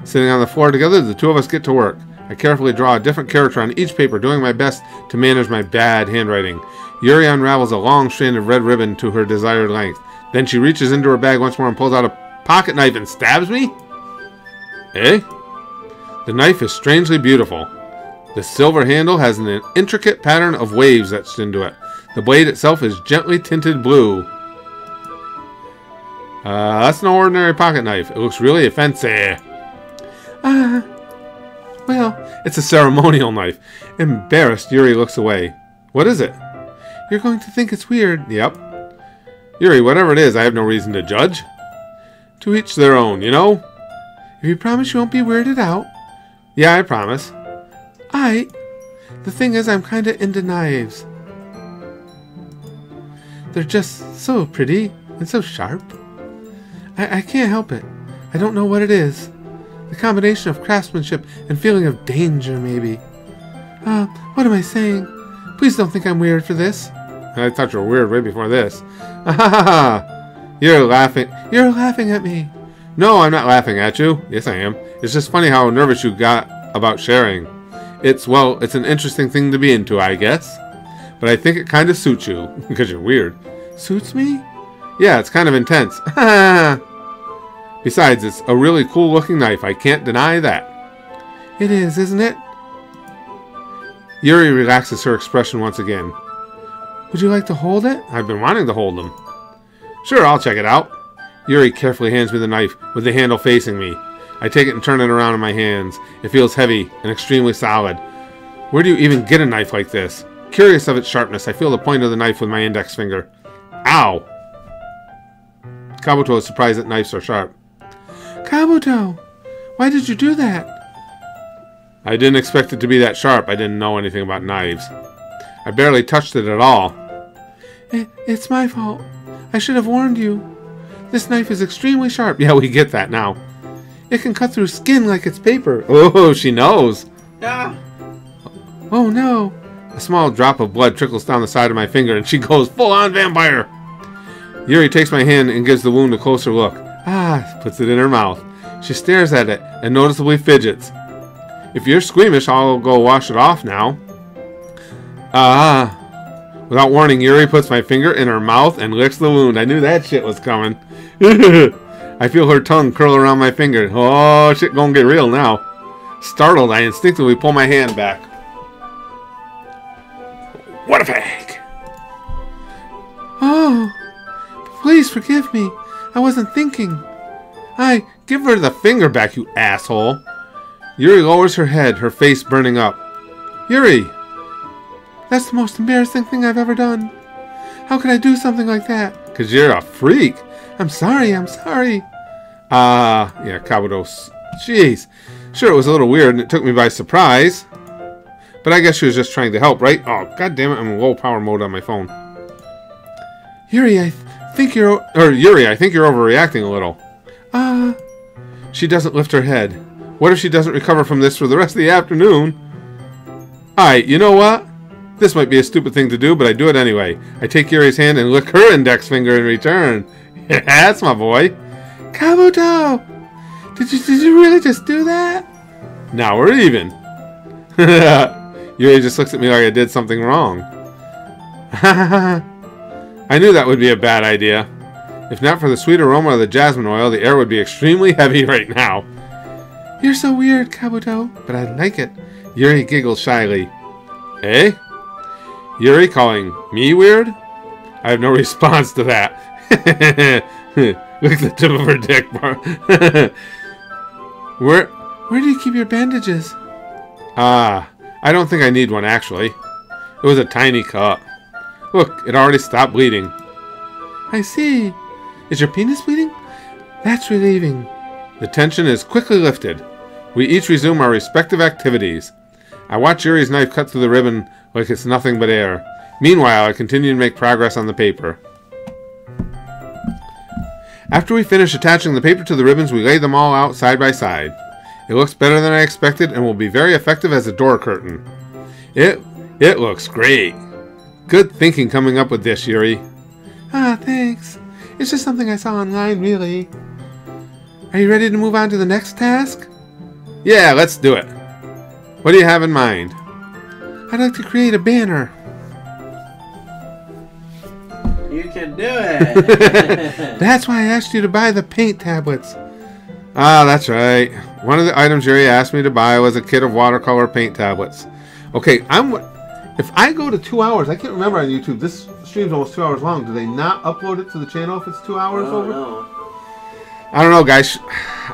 Sitting on the floor together, the two of us get to work. I carefully draw a different character on each paper, doing my best to manage my bad handwriting. Yuri unravels a long strand of red ribbon to her desired length. Then she reaches into her bag once more and pulls out a pocket knife and stabs me? Eh? The knife is strangely beautiful. The silver handle has an intricate pattern of waves etched into it. The blade itself is gently tinted blue. That's no ordinary pocket knife. It looks really fancy. Well, it's a ceremonial knife. Embarrassed, Yuri looks away. What is it? You're going to think it's weird. Yep. Yuri, whatever it is, I have no reason to judge. To each their own, you know? If you promise you won't be weirded out. Yeah, I promise. The thing is, I'm kinda into knives. They're just so pretty and so sharp. I can't help it. I don't know what it is. The combination of craftsmanship and feeling of danger, maybe. What am I saying? Please don't think I'm weird for this. I thought you were weird way before this. You're laughing. You're laughing at me. No, I'm not laughing at you. Yes, I am. It's just funny how nervous you got about sharing. It's an interesting thing to be into, I guess. But I think it kind of suits you, because you're weird. Suits me? Yeah, it's kind of intense. Besides, it's a really cool looking knife. I can't deny that. It is, isn't it? Yuri relaxes her expression once again. Would you like to hold it? I've been wanting to hold them. Sure, I'll check it out. Yuri carefully hands me the knife with the handle facing me. I take it and turn it around in my hands. It feels heavy and extremely solid. Where do you even get a knife like this? Curious of its sharpness, I feel the point of the knife with my index finger. Ow! Kabuto is surprised that knives are sharp. Kabuto! Why did you do that? I didn't expect it to be that sharp. I didn't know anything about knives. I barely touched it at all. It's my fault. I should have warned you. This knife is extremely sharp. Yeah, we get that now. It can cut through skin like it's paper. Oh, she knows. Ah. Oh, no. A small drop of blood trickles down the side of my finger, and she goes full-on vampire. Yuri takes my hand and gives the wound a closer look. Puts it in her mouth. She stares at it and noticeably fidgets. If you're squeamish, I'll go wash it off now. Without warning, Yuri puts my finger in her mouth and licks the wound. I knew that shit was coming. I feel her tongue curl around my finger. Oh, shit gonna get real now. Startled, I instinctively pull my hand back. What a fag! Oh, please forgive me. I wasn't thinking. Give her the finger back, you asshole. Yuri lowers her head, her face burning up. Yuri! That's the most embarrassing thing I've ever done. How could I do something like that? 'Cause you're a freak. I'm sorry. Yeah, Kabuto. Jeez. Sure, it was a little weird and it took me by surprise. But I guess she was just trying to help, right? Oh, god damn it, I'm in low power mode on my phone. Yuri, I think you're overreacting a little. She doesn't lift her head. What if she doesn't recover from this for the rest of the afternoon? Alright, you know what? This might be a stupid thing to do, but I do it anyway. I take Yuri's hand and lick her index finger in return. Yeah, that's my boy. Kabuto! Did you really just do that? Now we're even. Yuri just looks at me like I did something wrong. I knew that would be a bad idea. If not for the sweet aroma of the jasmine oil, the air would be extremely heavy right now. You're so weird, Kabuto, but I like it. Yuri giggles shyly. Eh? Yuri calling me weird? I have no response to that. Look at the tip of her dick. Where do you keep your bandages? I don't think I need one, actually. It was a tiny cut. Look, it already stopped bleeding. I see. Is your penis bleeding? That's relieving. The tension is quickly lifted. We each resume our respective activities. I watch Yuri's knife cut through the ribbon like it's nothing but air. Meanwhile, I continue to make progress on the paper. After we finish attaching the paper to the ribbons, we lay them all out side by side. It looks better than I expected and will be very effective as a door curtain. It looks great. Good thinking coming up with this, Yuri. Thanks. It's just something I saw online, really. Are you ready to move on to the next task? Yeah, let's do it. What do you have in mind? I'd like to create a banner. You can do it. That's why I asked you to buy the paint tablets. That's right. One of the items Yuri asked me to buy was a kit of watercolor paint tablets. Okay, if I go to 2 hours, I can't remember on YouTube, this stream's almost 2 hours long. Do they not upload it to the channel if it's 2 hours over? No. I don't know, guys.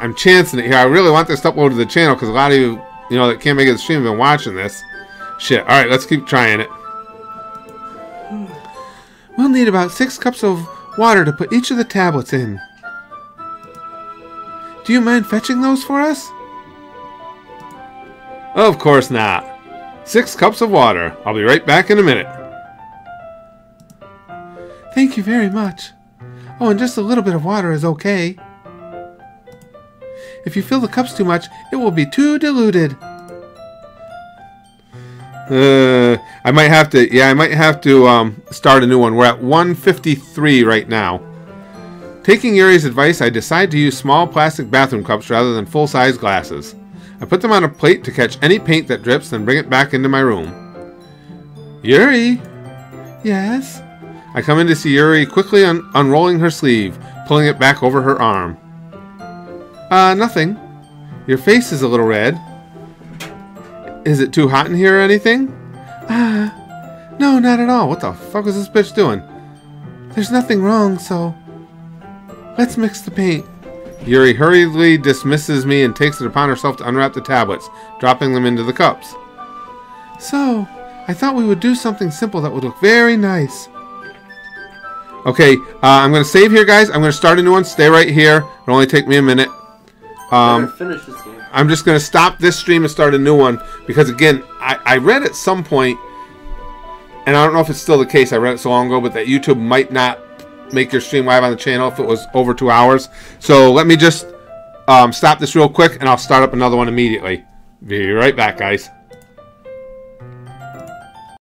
I'm chancing it here. I really want this to upload to the channel because a lot of you, that can't make it to the stream have been watching this. Shit. All right, let's keep trying it. We'll need about 6 cups of water to put each of the tablets in. Do you mind fetching those for us? Of course not. 6 cups of water. I'll be right back in a minute. Thank you very much. Oh, and just a little bit of water is okay. If you fill the cups too much, it will be too diluted. I might have to start a new one. We're at 153 right now. Taking Yuri's advice, I decide to use small plastic bathroom cups rather than full-size glasses. I put them on a plate to catch any paint that drips, then bring it back into my room. Yuri? Yes? I come in to see Yuri quickly unrolling her sleeve, pulling it back over her arm. Nothing. Your face is a little red. Is it too hot in here or anything? No, not at all. What the fuck was this bitch doing? There's nothing wrong, so let's mix the paint. Yuri hurriedly dismisses me and takes it upon herself to unwrap the tablets, dropping them into the cups. So, I thought we would do something simple that would look very nice. Okay, I'm going to save here, guys. I'm going to start a new one. Stay right here. It'll only take me a minute. Finish this game. I'm just going to stop this stream and start a new one because, again, I read at some point, and I don't know if it's still the case, I read it so long ago, but that YouTube might not make your stream live on the channel if it was over 2 hours. So let me just stop this real quick, and I'll start up another one immediately. Be right back, guys.